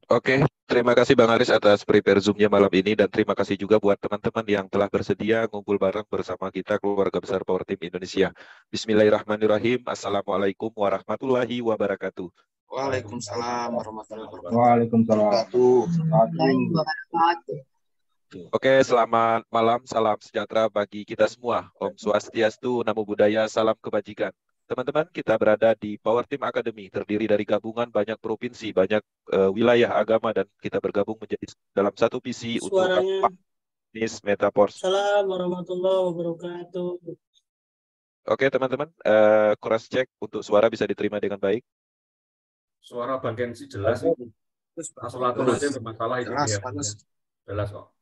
Oke, terima kasih Bang Aris atas prepare Zoom-nya malam ini dan terima kasih juga buat teman-teman yang telah bersedia ngumpul bareng bersama kita keluarga besar Power Team Indonesia. Bismillahirrahmanirrahim. Assalamualaikum warahmatullahi wabarakatuh. Waalaikumsalam warahmatullahi Waalaikumsalam. wabarakatuh. Wabarakatuh. Oke, selamat malam, salam sejahtera bagi kita semua. Om Swastiastu, Namo Buddhaya, salam kebajikan. Teman-teman, kita berada di Power Team Academy, terdiri dari gabungan banyak provinsi, banyak wilayah agama, dan kita bergabung menjadi dalam satu visi untuk Suaranya. bisnis Metaverse. Assalamualaikum warahmatullahi wabarakatuh. Oke, teman-teman, cross check untuk suara bisa diterima dengan baik. Suara Bang Kenzi jelas. Asal-atur aja bermasalah itu Jelas, dia. panas. Jelas kok.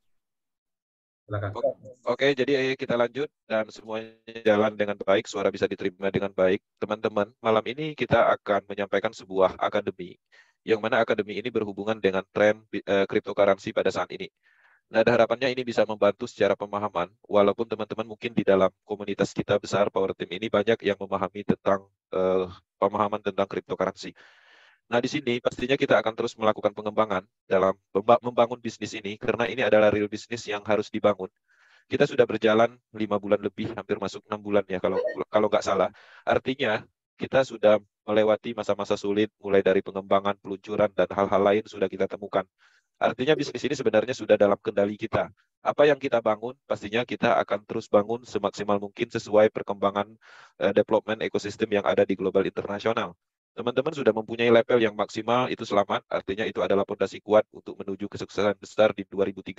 Silakan. Oke, jadi kita lanjut dan semuanya jalan dengan baik, suara bisa diterima dengan baik. Teman-teman, malam ini kita akan menyampaikan sebuah akademi, yang mana akademi ini berhubungan dengan tren cryptocurrency pada saat ini. Nah, ada harapannya ini bisa membantu secara pemahaman, walaupun teman-teman mungkin di dalam komunitas kita besar Power Team ini banyak yang memahami tentang pemahaman tentang cryptocurrency. Nah, di sini pastinya kita akan terus melakukan pengembangan dalam membangun bisnis ini, karena ini adalah real bisnis yang harus dibangun. Kita sudah berjalan 5 bulan lebih, hampir masuk 6 bulan ya kalau nggak salah. Artinya kita sudah melewati masa-masa sulit, mulai dari pengembangan, peluncuran, dan hal-hal lain sudah kita temukan. Artinya bisnis ini sebenarnya sudah dalam kendali kita. Apa yang kita bangun, pastinya kita akan terus bangun semaksimal mungkin sesuai perkembangan development ekosistem yang ada di global internasional. Teman-teman sudah mempunyai level yang maksimal, itu selamat, artinya itu adalah fondasi kuat untuk menuju kesuksesan besar di 2013.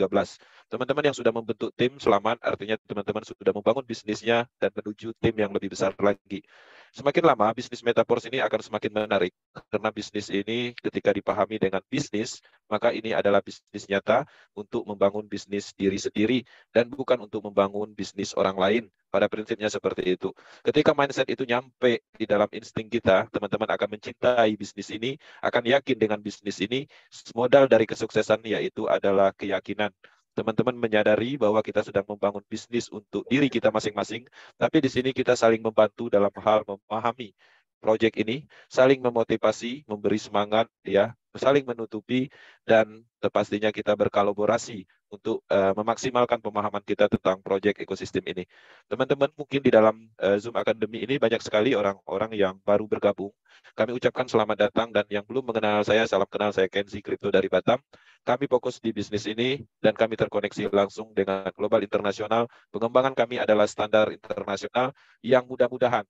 Teman-teman yang sudah membentuk tim, selamat, artinya teman-teman sudah membangun bisnisnya dan menuju tim yang lebih besar lagi. Semakin lama, bisnis Metaverse ini akan semakin menarik, karena bisnis ini ketika dipahami dengan bisnis, maka ini adalah bisnis nyata untuk membangun bisnis diri sendiri, dan bukan untuk membangun bisnis orang lain. Pada prinsipnya seperti itu. Ketika mindset itu nyampe di dalam insting kita, teman-teman akan mencintai bisnis ini, akan yakin dengan bisnis ini. Modal dari kesuksesan yaitu adalah keyakinan. Teman-teman menyadari bahwa kita sedang membangun bisnis untuk diri kita masing-masing, tapi di sini kita saling membantu dalam hal memahami proyek ini, saling memotivasi, memberi semangat, ya, saling menutupi, dan pastinya kita berkolaborasi untuk memaksimalkan pemahaman kita tentang proyek ekosistem ini. Teman-teman, mungkin di dalam Zoom Academy ini banyak sekali orang-orang yang baru bergabung. Kami ucapkan selamat datang, dan yang belum mengenal saya, salam kenal, saya Kenzi Crypto dari Batam. Kami fokus di bisnis ini, dan kami terkoneksi langsung dengan global internasional. Pengembangan kami adalah standar internasional yang mudah-mudahan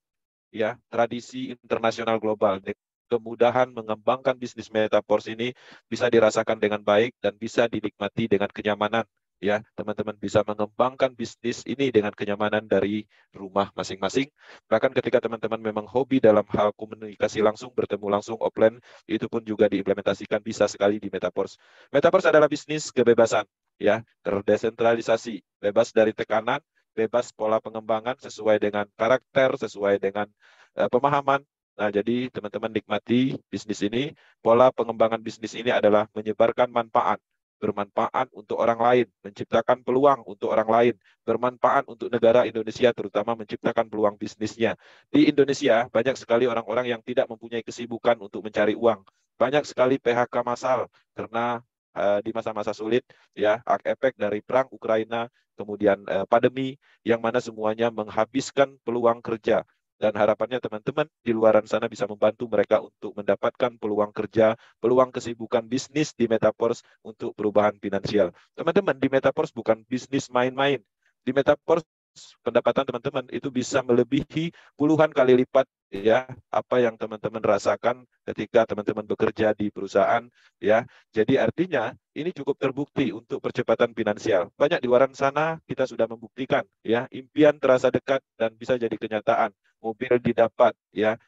ya tradisi internasional global. Kemudahan mengembangkan bisnis Metaverse ini bisa dirasakan dengan baik dan bisa dinikmati dengan kenyamanan. Ya, teman-teman bisa mengembangkan bisnis ini dengan kenyamanan dari rumah masing-masing. Bahkan ketika teman-teman memang hobi dalam hal komunikasi langsung, bertemu langsung offline, itu pun juga diimplementasikan bisa sekali di Metaverse. Metaverse adalah bisnis kebebasan, ya, terdesentralisasi, bebas dari tekanan, bebas pola pengembangan sesuai dengan karakter, sesuai dengan pemahaman. Nah, jadi teman-teman nikmati bisnis ini. Pola pengembangan bisnis ini adalah menyebarkan manfaat, bermanfaat untuk orang lain, menciptakan peluang untuk orang lain, bermanfaat untuk negara Indonesia, terutama menciptakan peluang bisnisnya. Di Indonesia, banyak sekali orang-orang yang tidak mempunyai kesibukan untuk mencari uang. Banyak sekali PHK massal karena di masa-masa sulit, ya, efek dari perang Ukraina, kemudian pandemi, yang mana semuanya menghabiskan peluang kerja. Dan harapannya teman-teman di luar sana bisa membantu mereka untuk mendapatkan peluang kerja, peluang kesibukan bisnis di Metaverse untuk perubahan finansial. Teman-teman, di Metaverse bukan bisnis main-main. Di Metaverse pendapatan teman-teman itu bisa melebihi puluhan kali lipat ya apa yang teman-teman rasakan ketika teman-teman bekerja di perusahaan ya. Jadi artinya ini cukup terbukti untuk percepatan finansial. Banyak di luar sana kita sudah membuktikan ya, impian terasa dekat dan bisa jadi kenyataan. Mobil didapat ya,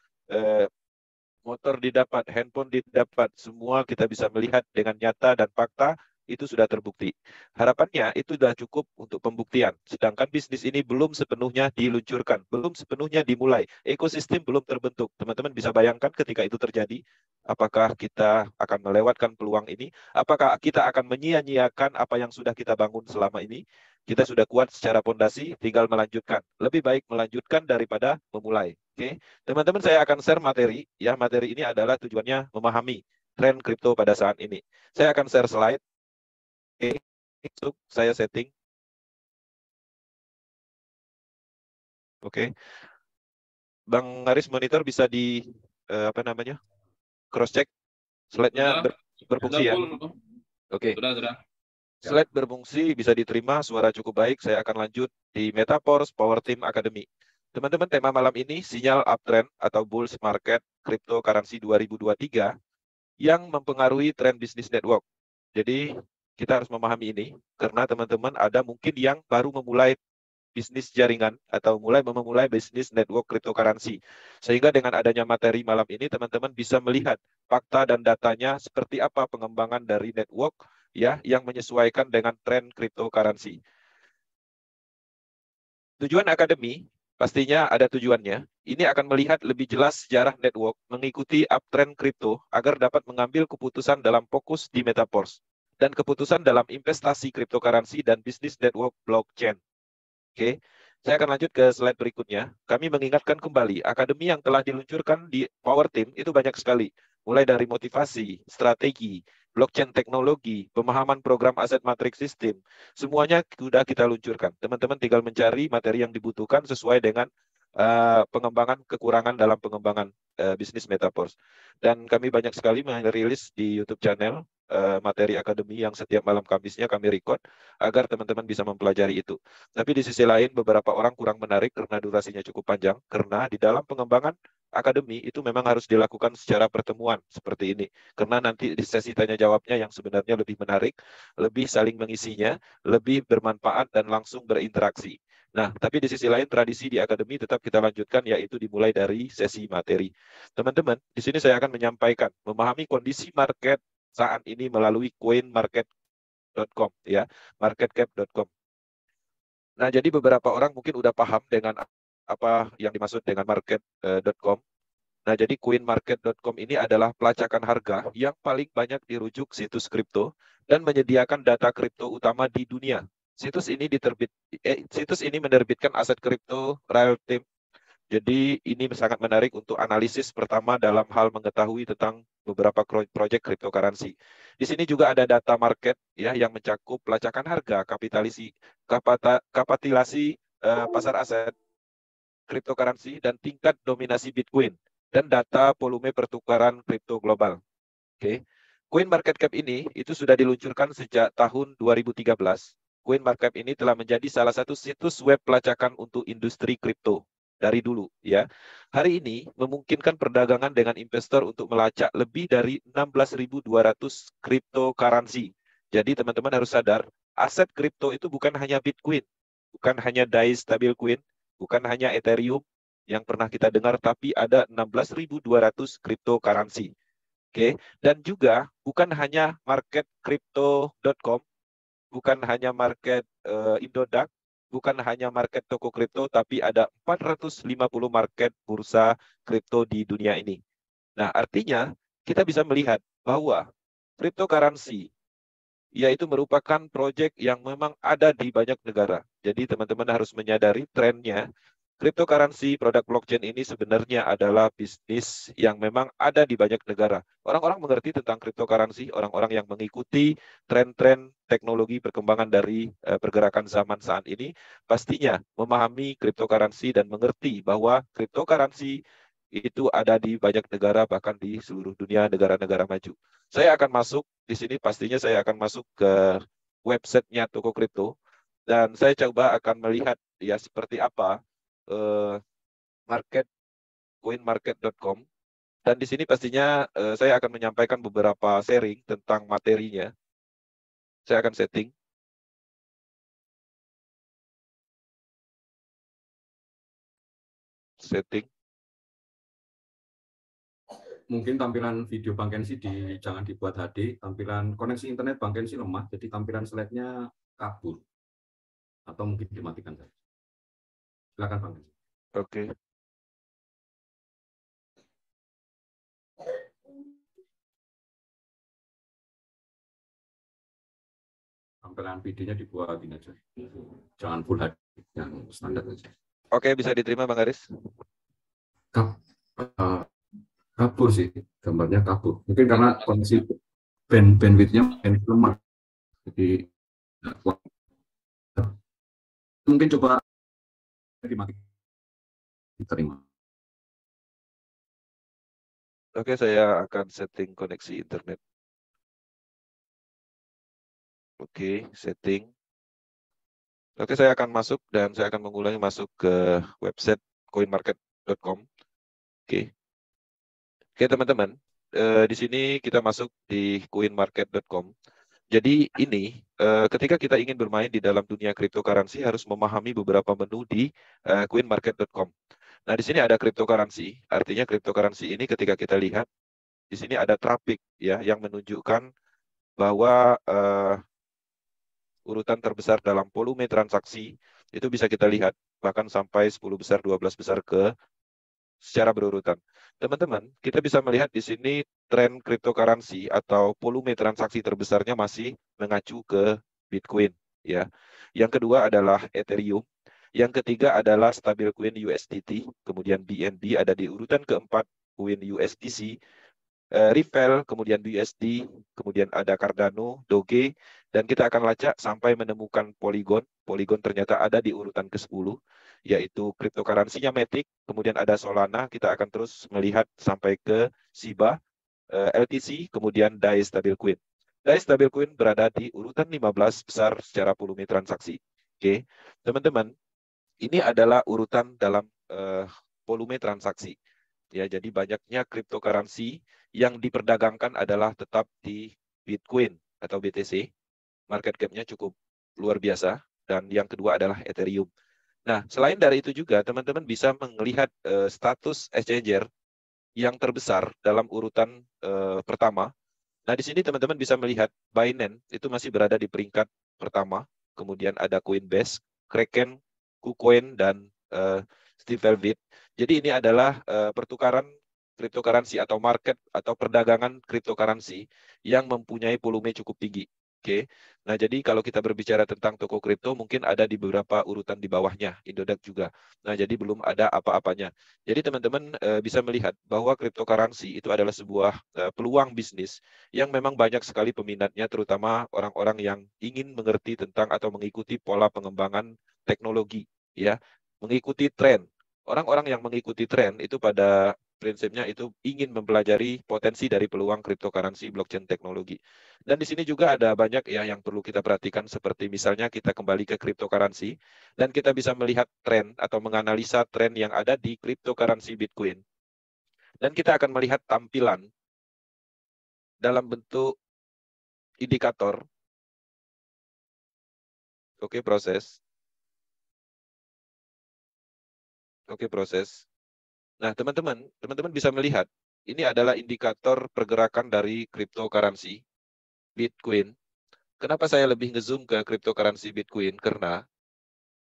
motor didapat, handphone didapat, semua kita bisa melihat dengan nyata dan fakta itu sudah terbukti. Harapannya itu sudah cukup untuk pembuktian. Sedangkan bisnis ini belum sepenuhnya diluncurkan, belum sepenuhnya dimulai. Ekosistem belum terbentuk. Teman-teman bisa bayangkan ketika itu terjadi, apakah kita akan melewatkan peluang ini? Apakah kita akan menyia-nyiakan apa yang sudah kita bangun selama ini? Kita sudah kuat secara fondasi, tinggal melanjutkan. Lebih baik melanjutkan daripada memulai. Oke, teman-teman saya akan share materi. Ya, materi ini adalah tujuannya memahami tren kripto pada saat ini. Saya akan share slide. Oke, saya setting. Oke. Bang Aris monitor bisa di cross check slide-nya berfungsi ya. Oke. Sudah. Slide berfungsi, bisa diterima, suara cukup baik. Saya akan lanjut di Metaforce Power Team Academy. Teman-teman, tema malam ini sinyal uptrend atau bulls market cryptocurrency 2023 yang mempengaruhi tren bisnis network. Jadi kita harus memahami ini karena teman-teman ada mungkin yang baru memulai bisnis jaringan atau memulai bisnis network cryptocurrency. Sehingga dengan adanya materi malam ini teman-teman bisa melihat fakta dan datanya seperti apa pengembangan dari network ya yang menyesuaikan dengan tren cryptocurrency. Tujuan akademi pastinya ada tujuannya. Ini akan melihat lebih jelas sejarah network mengikuti uptrend kripto agar dapat mengambil keputusan dalam fokus di Metaverse dan keputusan dalam investasi cryptocurrency dan bisnis network blockchain. Oke, saya akan lanjut ke slide berikutnya. Kami mengingatkan kembali, akademi yang telah diluncurkan di Power Team itu banyak sekali. Mulai dari motivasi, strategi, blockchain teknologi, pemahaman program aset matrix system. Semuanya sudah kita luncurkan. Teman-teman tinggal mencari materi yang dibutuhkan sesuai dengan pengembangan kekurangan dalam pengembangan bisnis Metaverse. Dan kami banyak sekali merilis di YouTube channel materi akademi yang setiap malam Kamisnya kami record agar teman-teman bisa mempelajari itu. Tapi di sisi lain beberapa orang kurang menarik karena durasinya cukup panjang karena di dalam pengembangan akademi itu memang harus dilakukan secara pertemuan seperti ini. Karena nanti di sesi tanya jawabnya yang sebenarnya lebih menarik, lebih saling mengisinya, lebih bermanfaat dan langsung berinteraksi. Nah, tapi di sisi lain tradisi di akademi tetap kita lanjutkan yaitu dimulai dari sesi materi. Teman-teman, di sini saya akan menyampaikan memahami kondisi market saat ini melalui coinmarket.com ya, marketcap.com. Nah, jadi beberapa orang mungkin udah paham dengan apa yang dimaksud dengan market.com. Nah, jadi coinmarket.com ini adalah pelacakan harga yang paling banyak dirujuk situs kripto dan menyediakan data kripto utama di dunia. Situs ini menerbitkan aset kripto real time. Jadi ini sangat menarik untuk analisis pertama dalam hal mengetahui tentang beberapa proyek cryptocurrency. Di sini juga ada data market ya yang mencakup pelacakan harga, kapitalisasi pasar aset cryptocurrency dan tingkat dominasi Bitcoin dan data volume pertukaran kripto global. Oke. CoinMarketCap ini itu sudah diluncurkan sejak tahun 2013. CoinMarketCap ini telah menjadi salah satu situs web pelacakan untuk industri kripto dari dulu ya. Hari ini memungkinkan perdagangan dengan investor untuk melacak lebih dari 16.200 cryptocurrency. Jadi teman-teman harus sadar, aset kripto itu bukan hanya Bitcoin, bukan hanya DAI stablecoin, bukan hanya Ethereum yang pernah kita dengar, tapi ada 16.200 cryptocurrency. Oke, dan juga bukan hanya marketcrypto.com, bukan hanya market Indodax, bukan hanya market toko kripto, tapi ada 450 market bursa kripto di dunia ini. Nah, artinya kita bisa melihat bahwa cryptocurrency yaitu merupakan proyek yang memang ada di banyak negara. Jadi teman-teman harus menyadari trennya. Cryptocurrency, produk blockchain ini sebenarnya adalah bisnis yang memang ada di banyak negara. Orang-orang mengerti tentang cryptocurrency, orang-orang yang mengikuti tren-tren teknologi perkembangan dari pergerakan zaman saat ini, pastinya memahami cryptocurrency dan mengerti bahwa cryptocurrency itu ada di banyak negara, bahkan di seluruh dunia negara-negara maju. Saya akan masuk di sini, pastinya saya akan masuk ke websitenya toko kripto, dan saya coba akan melihat ya seperti apa coinmarket.com, dan di sini pastinya saya akan menyampaikan beberapa sharing tentang materinya. Saya akan setting. Mungkin tampilan video Bang Kensi jangan dibuat HD, tampilan koneksi internet Bang Kensi lemah, jadi tampilan slide-nya kabur. Atau mungkin dimatikan saja. Silakan Bang Kensi. Oke. Tampilan videonya dibuat ini aja. Jangan full HD, yang standar saja. Oke, bisa diterima Bang Aris? Kabur sih, gambarnya kabur. Mungkin karena koneksi bandwidth-nya lemah. Jadi nggak kuat. Mungkin coba dimatikan, diterima. Oke, saya akan setting koneksi internet. Oke, setting. Oke, saya akan masuk dan saya akan mengulangi masuk ke website coinmarket.com. Oke. Oke, teman-teman. Di sini kita masuk di coinmarket.com. Jadi ini ketika kita ingin bermain di dalam dunia cryptocurrency harus memahami beberapa menu di coinmarket.com. Nah, di sini ada cryptocurrency. Artinya cryptocurrency ini ketika kita lihat di sini ada traffic ya yang menunjukkan bahwa urutan terbesar dalam volume transaksi itu bisa kita lihat bahkan sampai 10 besar, 12 besar ke secara berurutan. Teman-teman, kita bisa melihat di sini tren cryptocurrency atau volume transaksi terbesarnya masih mengacu ke Bitcoin ya. Yang kedua adalah Ethereum, yang ketiga adalah stablecoin USDT, kemudian BNB ada di urutan keempat, coin USDC, Ripple, kemudian BUSD, kemudian ada Cardano, Doge, dan kita akan lacak sampai menemukan Polygon. Polygon ternyata ada di urutan ke-10, yaitu cryptocurrency-nya Matic, kemudian ada Solana, kita akan terus melihat sampai ke Shiba, LTC, kemudian DAI Stablecoin. DAI Stablecoin berada di urutan 15 besar secara volume transaksi. Oke, teman-teman, ini adalah urutan dalam volume transaksi. Ya, jadi banyaknya cryptocurrency yang diperdagangkan adalah tetap di Bitcoin atau BTC. Market cap-nya cukup luar biasa. Dan yang kedua adalah Ethereum. Nah, selain dari itu juga, teman-teman bisa melihat status exchanger yang terbesar dalam urutan pertama. Nah, di sini teman-teman bisa melihat Binance itu masih berada di peringkat pertama. Kemudian ada Coinbase, Kraken, KuCoin, dan Stifelbit. Jadi ini adalah pertukaran cryptocurrency atau market atau perdagangan cryptocurrency yang mempunyai volume cukup tinggi. Oke. Nah, jadi kalau kita berbicara tentang toko kripto mungkin ada di beberapa urutan di bawahnya, Indodax juga. Nah, jadi belum ada apa-apanya. Jadi teman-teman bisa melihat bahwa cryptocurrency itu adalah sebuah peluang bisnis yang memang banyak sekali peminatnya, terutama orang-orang yang ingin mengerti tentang atau mengikuti pola pengembangan teknologi, ya, mengikuti tren. Orang-orang yang mengikuti tren itu pada prinsipnya itu ingin mempelajari potensi dari peluang cryptocurrency blockchain teknologi. Dan di sini juga ada banyak ya yang perlu kita perhatikan, seperti misalnya kita kembali ke cryptocurrency dan kita bisa melihat tren atau menganalisa tren yang ada di cryptocurrency Bitcoin. Dan kita akan melihat tampilan dalam bentuk indikator. Oke, proses. Oke, proses. Nah, teman-teman bisa melihat ini adalah indikator pergerakan dari cryptocurrency Bitcoin. Kenapa saya lebih ngezoom ke cryptocurrency Bitcoin? Karena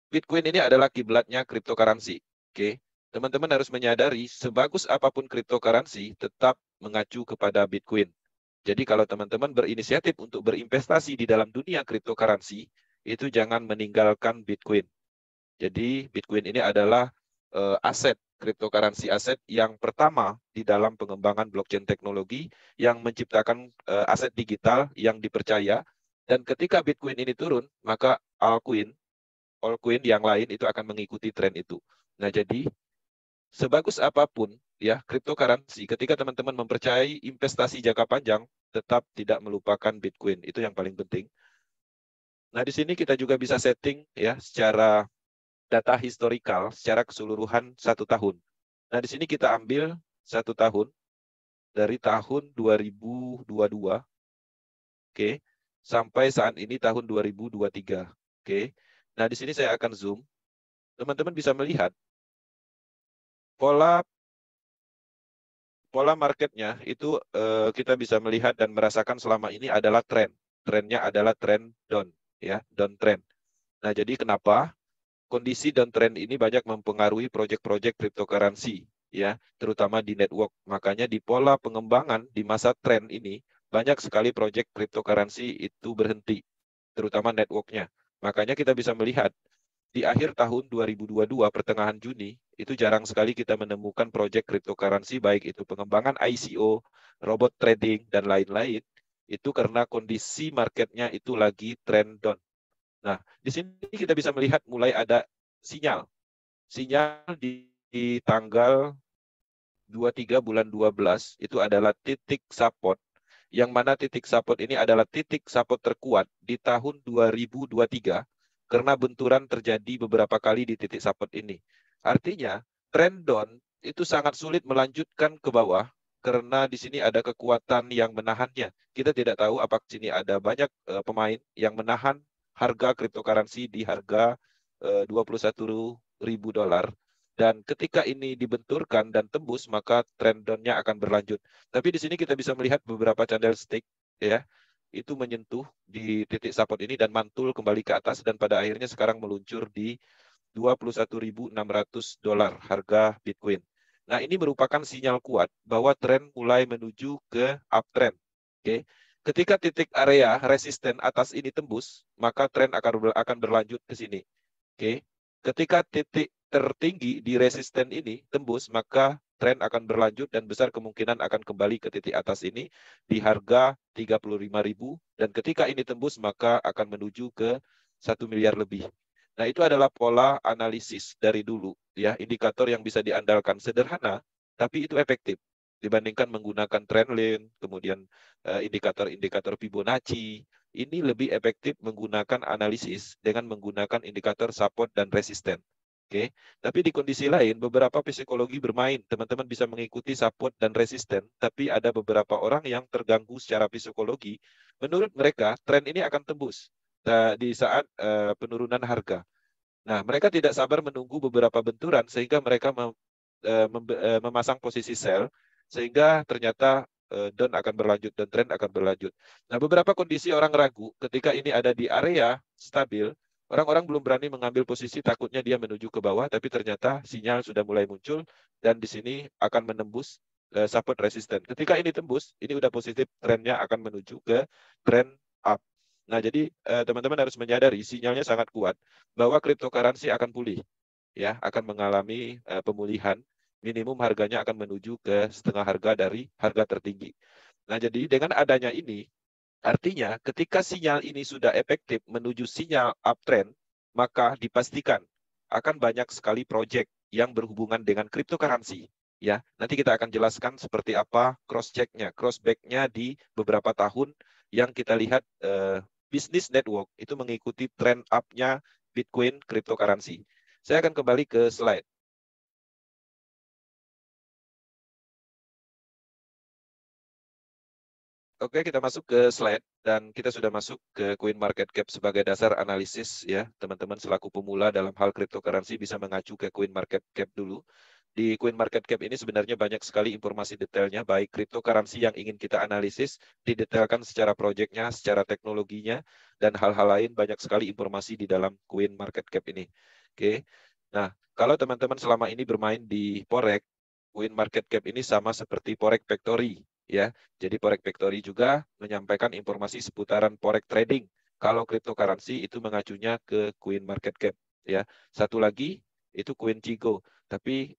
Bitcoin ini adalah kiblatnya cryptocurrency. Oke, teman-teman harus menyadari sebagus apapun cryptocurrency tetap mengacu kepada Bitcoin. Jadi kalau teman-teman berinisiatif untuk berinvestasi di dalam dunia cryptocurrency, itu jangan meninggalkan Bitcoin. Jadi Bitcoin ini adalah aset, cryptocurrency aset yang pertama di dalam pengembangan blockchain teknologi yang menciptakan aset digital yang dipercaya. Dan ketika Bitcoin ini turun, maka altcoin yang lain itu akan mengikuti tren itu. Nah, jadi sebagus apapun ya cryptocurrency, ketika teman-teman mempercayai investasi jangka panjang, tetap tidak melupakan Bitcoin. Itu yang paling penting. Nah, di sini kita juga bisa setting ya secara data historical secara keseluruhan 1 tahun. Nah, di sini kita ambil 1 tahun dari tahun 2022, oke, sampai saat ini tahun 2023, oke. Nah, di sini saya akan zoom. Teman-teman bisa melihat pola marketnya itu kita bisa melihat dan merasakan selama ini adalah tren. Trennya adalah tren down, ya, downtrend. Nah, jadi kenapa? Kondisi downtrend ini banyak mempengaruhi proyek-proyek cryptocurrency, ya, terutama di network. Makanya di pola pengembangan di masa tren ini banyak sekali proyek cryptocurrency itu berhenti, terutama networknya. Makanya kita bisa melihat di akhir tahun 2022, pertengahan Juni, itu jarang sekali kita menemukan proyek cryptocurrency, baik itu pengembangan ICO, robot trading, dan lain-lain, itu karena kondisi marketnya itu lagi trend down. Nah, di sini kita bisa melihat mulai ada sinyal di tanggal 23 bulan 12 itu adalah titik support, yang mana titik support ini adalah titik support terkuat di tahun 2023 karena benturan terjadi beberapa kali di titik support ini. Artinya, trend down itu sangat sulit melanjutkan ke bawah karena di sini ada kekuatan yang menahannya. Kita tidak tahu apakah di sini ada banyak pemain yang menahan harga cryptocurrency di harga $21.000. Dan ketika ini dibenturkan dan tembus, maka trend down-nya akan berlanjut. Tapi di sini kita bisa melihat beberapa candlestick, ya, itu menyentuh di titik support ini dan mantul kembali ke atas, dan pada akhirnya sekarang meluncur di $21.600 harga Bitcoin. Nah, ini merupakan sinyal kuat bahwa tren mulai menuju ke uptrend. Oke. Ketika titik area resisten atas ini tembus, maka tren akan berlanjut ke sini. Oke. Ketika titik tertinggi di resisten ini tembus, maka tren akan berlanjut dan besar kemungkinan akan kembali ke titik atas ini di harga 35.000, dan ketika ini tembus maka akan menuju ke 1 miliar lebih. Nah, itu adalah pola analisis dari dulu, ya, indikator yang bisa diandalkan, sederhana tapi itu efektif dibandingkan menggunakan trendline, kemudian indikator-indikator Fibonacci. Ini lebih efektif menggunakan analisis dengan menggunakan indikator support dan resisten. Oke, tapi di kondisi lain beberapa psikologi bermain. Teman-teman bisa mengikuti support dan resisten, tapi ada beberapa orang yang terganggu secara psikologi. Menurut mereka, tren ini akan tembus di saat penurunan harga. Nah, mereka tidak sabar menunggu beberapa benturan sehingga mereka memasang posisi sell, sehingga ternyata down akan berlanjut dan tren akan berlanjut. Nah, beberapa kondisi orang ragu ketika ini ada di area stabil, orang-orang belum berani mengambil posisi, takutnya dia menuju ke bawah, tapi ternyata sinyal sudah mulai muncul dan di sini akan menembus support resisten. Ketika ini tembus, ini udah positif, trennya akan menuju ke trend up. Nah, jadi teman-teman harus menyadari sinyalnya sangat kuat bahwa cryptocurrency akan pulih, ya, akan mengalami pemulihan. Minimum harganya akan menuju ke setengah harga dari harga tertinggi. Nah, jadi dengan adanya ini, artinya ketika sinyal ini sudah efektif menuju sinyal uptrend, maka dipastikan akan banyak sekali proyek yang berhubungan dengan cryptocurrency. Ya, nanti kita akan jelaskan seperti apa cross-check-nya, cross-back-nya di beberapa tahun yang kita lihat business network itu mengikuti trend up-nya Bitcoin cryptocurrency. Saya akan kembali ke slide. Oke, kita masuk ke slide dan kita sudah masuk ke Coin Market Cap sebagai dasar analisis, ya. Teman-teman selaku pemula dalam hal cryptocurrency bisa mengacu ke Coin Market Cap dulu. Di Coin Market Cap ini sebenarnya banyak sekali informasi detailnya, baik cryptocurrency yang ingin kita analisis, didetailkan secara proyeknya, secara teknologinya, dan hal-hal lain, banyak sekali informasi di dalam Coin Market Cap ini. Oke. Nah, kalau teman-teman selama ini bermain di Forex, Coin Market Cap ini sama seperti Forex Factory, ya. Jadi Forex Factory juga menyampaikan informasi seputaran Forex trading. Kalau cryptocurrency itu mengacunya ke Coin Market Cap, ya. Satu lagi itu CoinCigo, tapi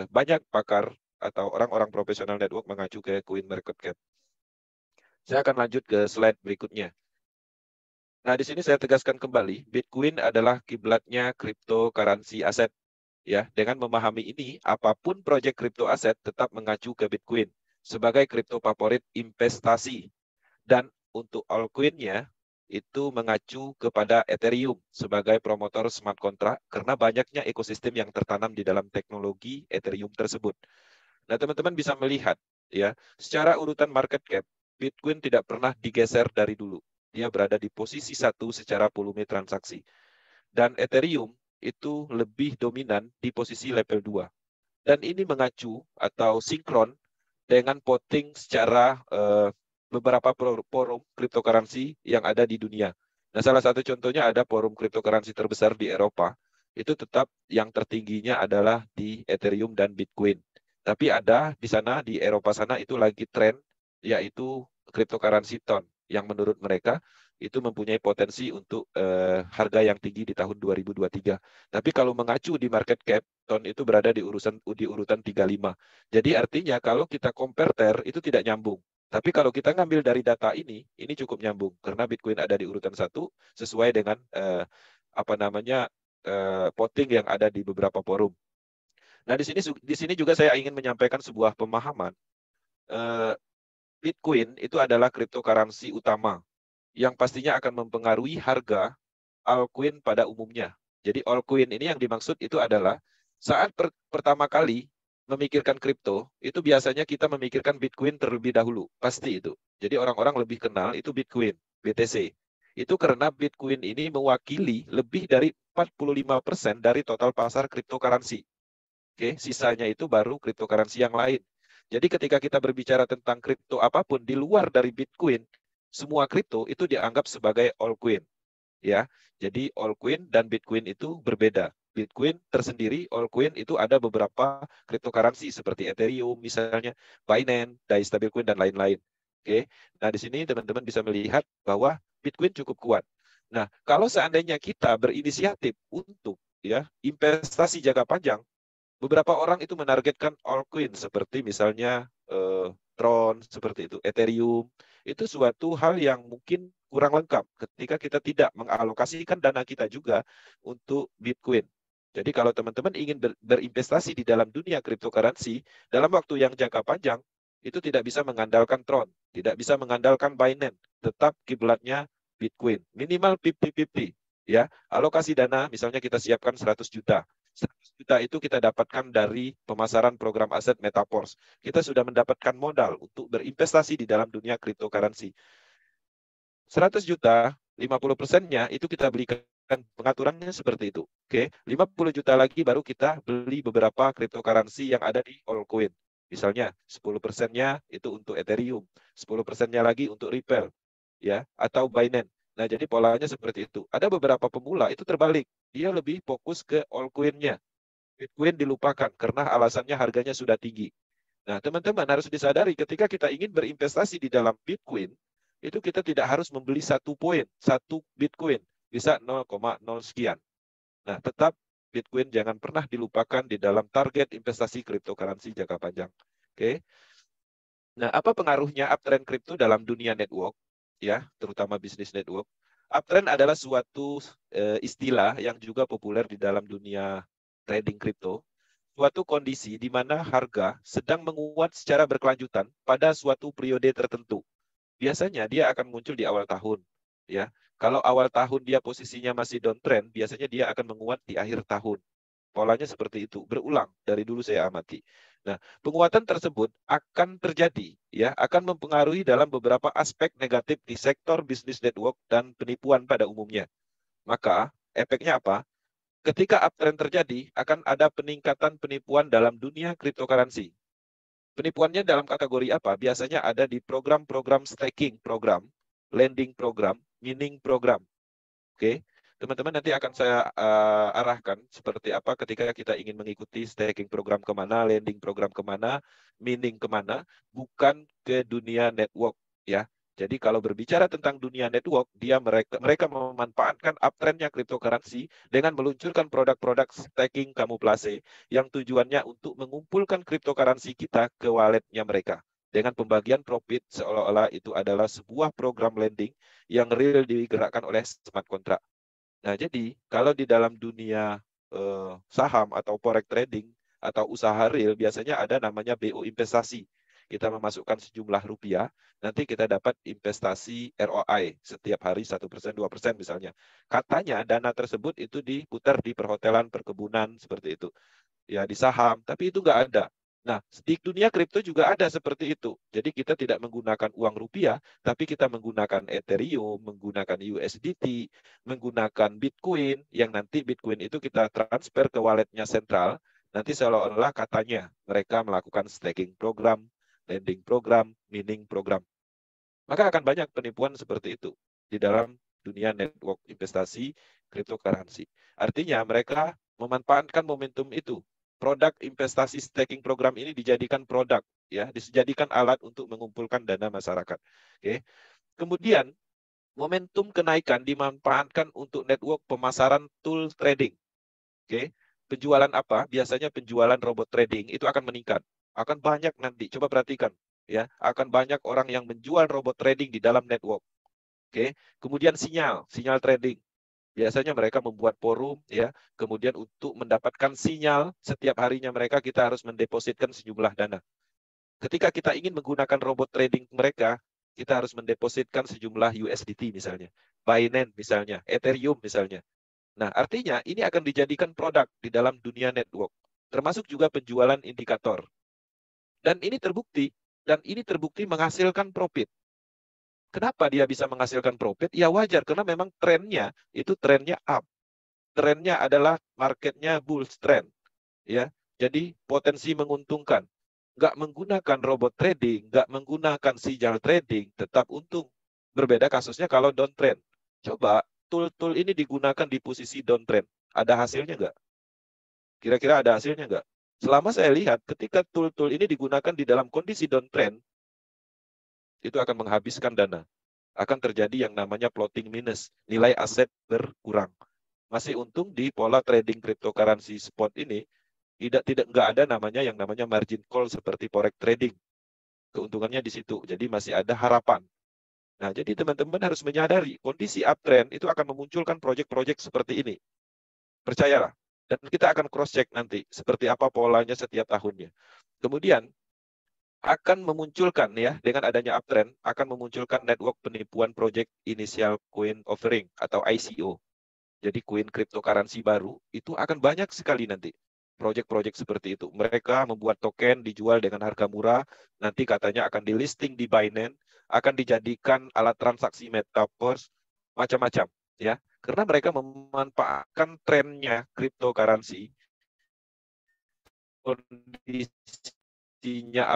banyak pakar atau orang-orang profesional network mengacu ke Coin Market Cap. Saya akan lanjut ke slide berikutnya. Nah, di sini saya tegaskan kembali, Bitcoin adalah kiblatnya cryptocurrency aset. Ya, dengan memahami ini, apapun proyek kripto aset tetap mengacu ke Bitcoin sebagai kripto favorit investasi. Dan untuk altcoin-nya itu mengacu kepada Ethereum sebagai promotor smart contract karena banyaknya ekosistem yang tertanam di dalam teknologi Ethereum tersebut. Nah, teman-teman bisa melihat, ya, secara urutan market cap, Bitcoin tidak pernah digeser dari dulu. Dia berada di posisi 1 secara volume transaksi. Dan Ethereum itu lebih dominan di posisi level 2. Dan ini mengacu atau sinkron dengan voting secara beberapa forum cryptocurrency yang ada di dunia. Nah, salah satu contohnya ada forum cryptocurrency terbesar di Eropa. Itu tetap yang tertingginya adalah di Ethereum dan Bitcoin. Tapi ada di sana, di Eropa sana itu lagi tren, yaitu cryptocurrency ton, yang menurut mereka itu mempunyai potensi untuk harga yang tinggi di tahun 2023. Tapi kalau mengacu di market cap, TON itu berada di urutan 35. Jadi artinya kalau kita compare TER itu tidak nyambung. Tapi kalau kita ngambil dari data ini cukup nyambung karena Bitcoin ada di urutan 1 sesuai dengan voting yang ada di beberapa forum. Nah, di sini juga saya ingin menyampaikan sebuah pemahaman. Bitcoin itu adalah cryptocurrency utama yang pastinya akan mempengaruhi harga altcoin pada umumnya. Jadi altcoin ini yang dimaksud itu adalah saat pertama kali memikirkan kripto, itu biasanya kita memikirkan Bitcoin terlebih dahulu. Pasti itu. Jadi orang-orang lebih kenal itu Bitcoin, BTC. Itu karena Bitcoin ini mewakili lebih dari 45% dari total pasar cryptocurrency. Oke, sisanya itu baru cryptocurrency yang lain. Jadi ketika kita berbicara tentang kripto apapun di luar dari Bitcoin, semua kripto itu dianggap sebagai altcoin. Ya, jadi altcoin dan Bitcoin itu berbeda. Bitcoin tersendiri, altcoin itu ada beberapa cryptocurrency seperti Ethereum misalnya, Binance, Dai Stablecoin dan lain-lain. Oke. Nah, di sini teman-teman bisa melihat bahwa Bitcoin cukup kuat. Nah, kalau seandainya kita berinisiatif untuk investasi jangka panjang, beberapa orang itu menargetkan altcoin seperti misalnya Tron, seperti itu, Ethereum. Itu suatu hal yang mungkin kurang lengkap ketika kita tidak mengalokasikan dana kita juga untuk Bitcoin. Jadi kalau teman-teman ingin berinvestasi di dalam dunia cryptocurrency, dalam waktu yang jangka panjang, itu tidak bisa mengandalkan Tron, tidak bisa mengandalkan Binance, tetap kiblatnya Bitcoin. Minimal 50-50. Ya, alokasi dana, misalnya kita siapkan 100 juta. 100 juta itu kita dapatkan dari pemasaran program aset Metaverse. Kita sudah mendapatkan modal untuk berinvestasi di dalam dunia cryptocurrency. 100 juta, 50%-nya itu kita belikan, pengaturannya seperti itu. Oke, 50 juta lagi baru kita beli beberapa cryptocurrency yang ada di altcoin. Misalnya 10%-nya itu untuk Ethereum, 10%-nya lagi untuk Ripple, ya, atau Binance. Nah, jadi polanya seperti itu. Ada beberapa pemula itu terbalik. Dia lebih fokus ke altcoin-nya. Bitcoin dilupakan karena alasannya harganya sudah tinggi. Nah, teman-teman harus disadari ketika kita ingin berinvestasi di dalam Bitcoin, itu kita tidak harus membeli 1 Bitcoin. Bisa 0,0 sekian. Nah, tetap Bitcoin jangan pernah dilupakan di dalam target investasi cryptocurrency jangka panjang. Oke. Nah, apa pengaruhnya uptrend kripto dalam dunia network? Ya, terutama bisnis network. Uptrend adalah suatu istilah yang juga populer di dalam dunia trading kripto. Suatu kondisi di mana harga sedang menguat secara berkelanjutan pada suatu periode tertentu. Biasanya dia akan muncul di awal tahun. Ya, kalau awal tahun dia posisinya masih downtrend, biasanya dia akan menguat di akhir tahun. Polanya seperti itu, berulang dari dulu saya amati. Nah, penguatan tersebut akan terjadi, ya, akan mempengaruhi dalam beberapa aspek negatif di sektor bisnis network dan penipuan pada umumnya. Maka, efeknya apa? Ketika uptrend terjadi, akan ada peningkatan penipuan dalam dunia cryptocurrency. Penipuannya dalam kategori apa? Biasanya ada di program-program staking program, lending program, mining program. Oke. Teman-teman nanti akan saya arahkan seperti apa ketika kita ingin mengikuti staking program kemana, lending program kemana, mining kemana, bukan ke dunia network, ya. Jadi kalau berbicara tentang dunia network, mereka memanfaatkan uptrendnya cryptocurrency dengan meluncurkan produk-produk staking kamuflase yang tujuannya untuk mengumpulkan cryptocurrency kita ke walletnya mereka. Dengan pembagian profit seolah-olah itu adalah sebuah program lending yang real digerakkan oleh smart contract. Nah, jadi kalau di dalam dunia saham atau forex trading atau usaha real, biasanya ada namanya BO investasi. Kita memasukkan sejumlah rupiah, nanti kita dapat investasi ROI setiap hari 1%, 2% misalnya. Katanya dana tersebut itu diputar di perhotelan, perkebunan, seperti itu. Ya, di saham, tapi itu nggak ada. Nah, di dunia kripto juga ada seperti itu. Jadi kita tidak menggunakan uang rupiah, tapi kita menggunakan Ethereum, menggunakan USDT, menggunakan Bitcoin, yang nanti Bitcoin itu kita transfer ke walletnya sentral. Nanti seolah-olah katanya mereka melakukan staking program, lending program, mining program. Maka akan banyak penipuan seperti itu di dalam dunia network investasi cryptocurrency. Artinya mereka memanfaatkan momentum itu. Produk investasi staking program ini dijadikan produk, ya, dijadikan alat untuk mengumpulkan dana masyarakat. Oke. Kemudian Momentum kenaikan dimanfaatkan untuk network pemasaran tool trading. Oke, penjualan apa? Biasanya penjualan robot trading itu akan meningkat. Akan banyak nanti. Coba perhatikan, ya. Akan banyak orang yang menjual robot trading di dalam network. Oke, kemudian sinyal trading. Biasanya mereka membuat forum, ya. Kemudian untuk mendapatkan sinyal setiap harinya kita harus mendepositkan sejumlah dana. Ketika kita ingin menggunakan robot trading mereka, kita harus mendepositkan sejumlah USDT misalnya, Binance misalnya, Ethereum misalnya. Nah, artinya ini akan dijadikan produk di dalam dunia network, termasuk juga penjualan indikator. Dan ini terbukti menghasilkan profit. Kenapa dia bisa menghasilkan profit? Ya wajar, karena memang trennya up. Trennya adalah marketnya bullish trend, ya. Jadi potensi menguntungkan. Nggak menggunakan robot trading, nggak menggunakan sinyal trading, tetap untung. Berbeda kasusnya kalau downtrend. Coba tool-tool ini digunakan di posisi downtrend. Ada hasilnya nggak? Kira-kira ada hasilnya nggak? Selama saya lihat, ketika tool-tool ini digunakan di dalam kondisi downtrend, itu akan menghabiskan dana. Akan terjadi yang namanya floating minus, nilai aset berkurang. Masih untung di pola trading cryptocurrency spot ini, nggak ada yang namanya margin call seperti forex trading. Keuntungannya di situ. Jadi masih ada harapan. Nah, jadi teman-teman harus menyadari kondisi uptrend itu akan memunculkan proyek-proyek seperti ini. Percayalah. Dan kita akan cross-check nanti seperti apa polanya setiap tahunnya. Kemudian akan memunculkan, ya, dengan adanya uptrend akan memunculkan network penipuan project initial coin offering atau ICO. Jadi koin cryptocurrency baru itu akan banyak sekali nanti. Proyek-proyek seperti itu. Mereka membuat token dijual dengan harga murah, nanti katanya akan di listing di Binance, akan dijadikan alat transaksi metaverse, macam-macam, ya. Karena mereka memanfaatkan trennya cryptocurrency, kondisinya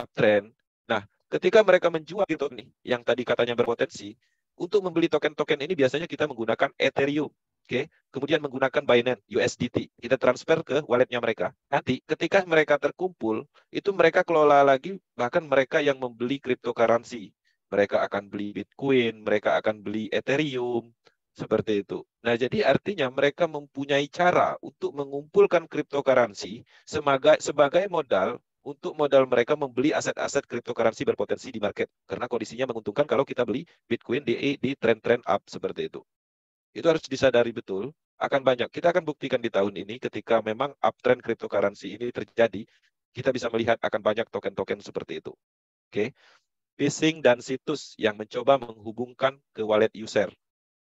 uptrend. Nah, ketika mereka menjual gitu nih, yang tadi katanya berpotensi, untuk membeli token-token ini biasanya kita menggunakan Ethereum. Oke, kemudian menggunakan Binance USDT, kita transfer ke walletnya mereka. Nanti ketika mereka terkumpul, itu mereka kelola lagi, bahkan mereka yang membeli cryptocurrency. Mereka akan beli Bitcoin, mereka akan beli Ethereum, seperti itu. Nah, jadi artinya mereka mempunyai cara untuk mengumpulkan cryptocurrency sebagai modal untuk modal mereka membeli aset-aset cryptocurrency berpotensi di market. Karena kondisinya menguntungkan kalau kita beli Bitcoin di trend-trend up seperti itu. Itu harus disadari betul, akan banyak. Kita akan buktikan di tahun ini ketika memang uptrend cryptocurrency ini terjadi, kita bisa melihat akan banyak token-token seperti itu. Oke. Phishing dan situs yang mencoba menghubungkan ke wallet user.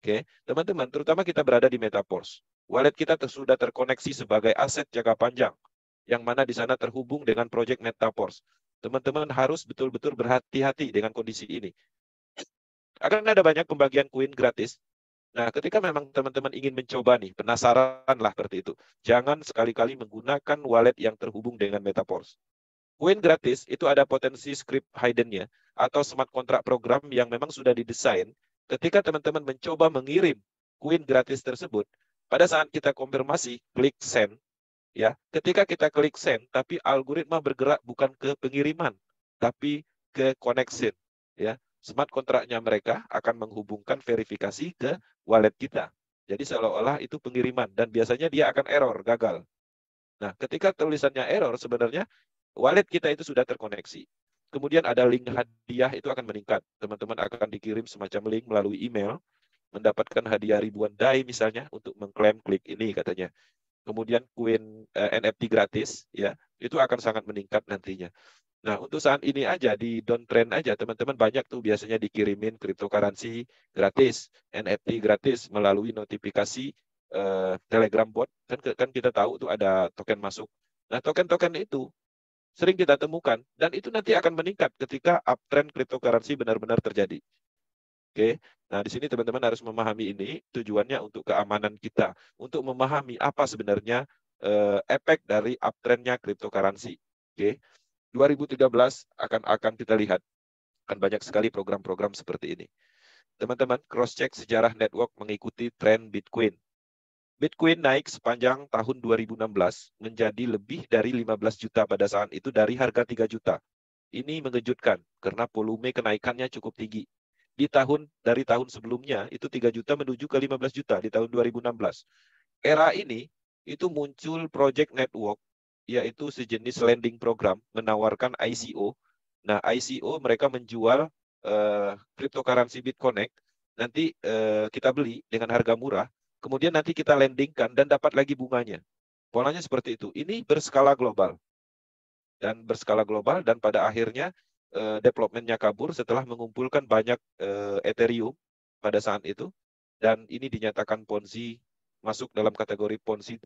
Oke, teman-teman, terutama kita berada di Metaverse. Wallet kita sudah terkoneksi sebagai aset jangka panjang, yang mana di sana terhubung dengan proyek Metaverse. Teman-teman harus betul-betul berhati-hati dengan kondisi ini. Akan ada banyak pembagian koin gratis. Nah, ketika memang teman-teman ingin mencoba nih, penasaran lah seperti itu. Jangan sekali-kali menggunakan wallet yang terhubung dengan Metaverse. Koin gratis itu ada potensi script hidden-nya atau smart contract program yang memang sudah didesain. Ketika teman-teman mencoba mengirim koin gratis tersebut, pada saat kita konfirmasi, klik send, ya. Ketika kita klik send, tapi algoritma bergerak bukan ke pengiriman, tapi ke connection, ya. Smart kontraknya mereka akan menghubungkan verifikasi ke wallet kita. Jadi seolah-olah itu pengiriman dan biasanya dia akan error, gagal. Nah, ketika tulisannya error, sebenarnya wallet kita itu sudah terkoneksi. Kemudian ada link hadiah itu akan meningkat. Teman-teman akan dikirim semacam link melalui email, mendapatkan hadiah ribuan DAI misalnya untuk mengklaim klik ini katanya. Kemudian koin NFT gratis, ya, itu akan sangat meningkat nantinya. Nah, untuk saat ini aja di downtrend aja teman-teman banyak tuh biasanya dikirimin cryptocurrency gratis, NFT gratis melalui notifikasi Telegram bot. Kan kita tahu tuh ada token masuk. Nah, token-token itu sering kita temukan dan itu nanti akan meningkat ketika uptrend cryptocurrency benar-benar terjadi. Oke. Nah, di sini teman-teman harus memahami ini tujuannya untuk keamanan kita, untuk memahami apa sebenarnya efek dari uptrendnya cryptocurrency. Oke. 2013 akan kita lihat akan banyak sekali program-program seperti ini. Teman-teman, cross-check sejarah network mengikuti tren Bitcoin. Bitcoin naik sepanjang tahun 2016 menjadi lebih dari 15 juta pada saat itu dari harga 3 juta. Ini mengejutkan karena volume kenaikannya cukup tinggi. dari tahun sebelumnya itu 3 juta menuju ke 15 juta di tahun 2016. Era ini itu muncul project network, yaitu sejenis lending program menawarkan ICO. Nah, ICO mereka menjual cryptocurrency BitConnect, nanti kita beli dengan harga murah, kemudian nanti kita lendingkan dan dapat lagi bunganya. Polanya seperti itu. Ini berskala global. Dan pada akhirnya development-nya kabur setelah mengumpulkan banyak Ethereum pada saat itu, dan ini dinyatakan Ponzi, masuk dalam kategori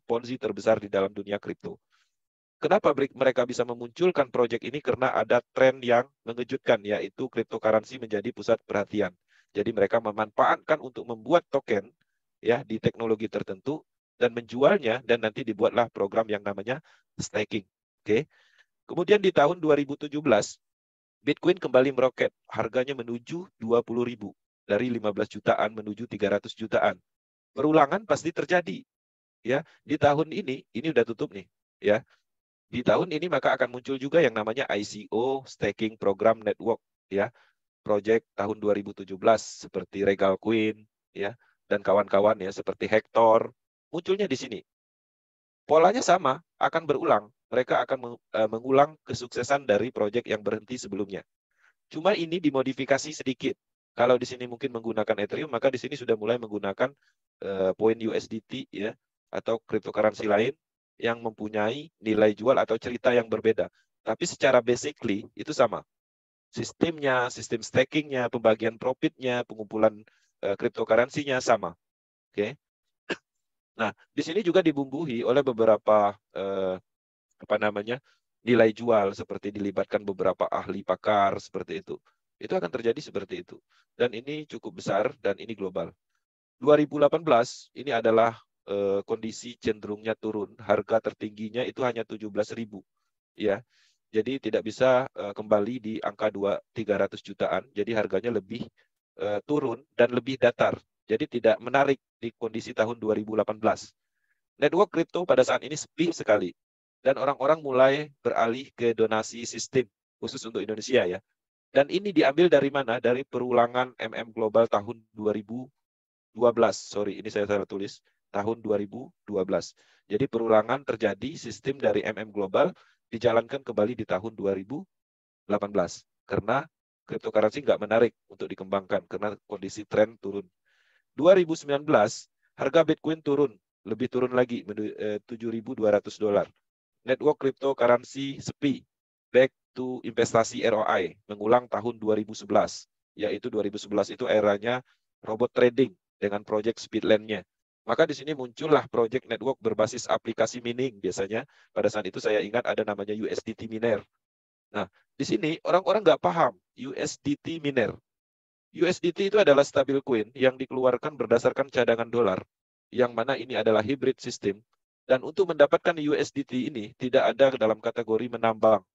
Ponzi terbesar di dalam dunia kripto. Kenapa mereka bisa memunculkan proyek ini? Karena ada tren yang mengejutkan, yaitu cryptocurrency menjadi pusat perhatian. Jadi mereka memanfaatkan untuk membuat token ya di teknologi tertentu dan menjualnya, dan nanti dibuatlah program yang namanya staking. Oke. Kemudian di tahun 2017 Bitcoin kembali meroket, harganya menuju 20.000, dari 15 jutaan menuju 300 jutaan. Perulangan pasti terjadi. Ya, di tahun ini udah tutup nih, ya. Di tahun ini maka akan muncul juga yang namanya ICO Staking Program Network, ya. Project tahun 2017 seperti Regal Queen, ya, dan kawan-kawan ya seperti Hector, munculnya di sini. Polanya sama, akan berulang. Mereka akan mengulang kesuksesan dari proyek yang berhenti sebelumnya. Cuma ini dimodifikasi sedikit. Kalau di sini mungkin menggunakan Ethereum, maka di sini sudah mulai menggunakan poin USDT ya, atau cryptocurrency lain yang mempunyai nilai jual atau cerita yang berbeda. Tapi secara basically itu sama. Sistemnya, sistem stakingnya, pembagian profitnya, pengumpulan cryptocurrency-nya sama. Oke. Nah, di sini juga dibumbuhi oleh beberapa nilai jual, seperti dilibatkan beberapa ahli pakar seperti itu. Itu akan terjadi seperti itu. Dan ini cukup besar dan ini global. 2018 ini adalah kondisi cenderungnya turun. Harga tertingginya itu hanya 17.000, ya. Jadi tidak bisa kembali di angka 300 jutaan. Jadi harganya lebih turun dan lebih datar. Jadi tidak menarik di kondisi tahun 2018. Network kripto pada saat ini sepi sekali. Dan orang-orang mulai beralih ke donasi sistem, khusus untuk Indonesia ya. Dan ini diambil dari mana? Dari perulangan MM Global tahun 2012. Sorry, ini saya salah tulis. Tahun 2012. Jadi perulangan terjadi, sistem dari MM Global dijalankan kembali di tahun 2018. Karena cryptocurrency nggak menarik untuk dikembangkan, karena kondisi tren turun. 2019, harga Bitcoin turun, lebih turun lagi, $7.200. Network cryptocurrency sepi, back to investasi ROI, mengulang tahun 2011, yaitu 2011 itu eranya robot trading dengan project Speedland-nya. Maka di sini muncullah project network berbasis aplikasi mining. Biasanya pada saat itu saya ingat ada namanya USDT Miner. Nah, di sini orang-orang nggak paham USDT Miner. USDT itu adalah stabil coin yang dikeluarkan berdasarkan cadangan dolar, yang mana ini adalah hybrid system. Dan untuk mendapatkan USDT ini tidak ada dalam kategori menambang.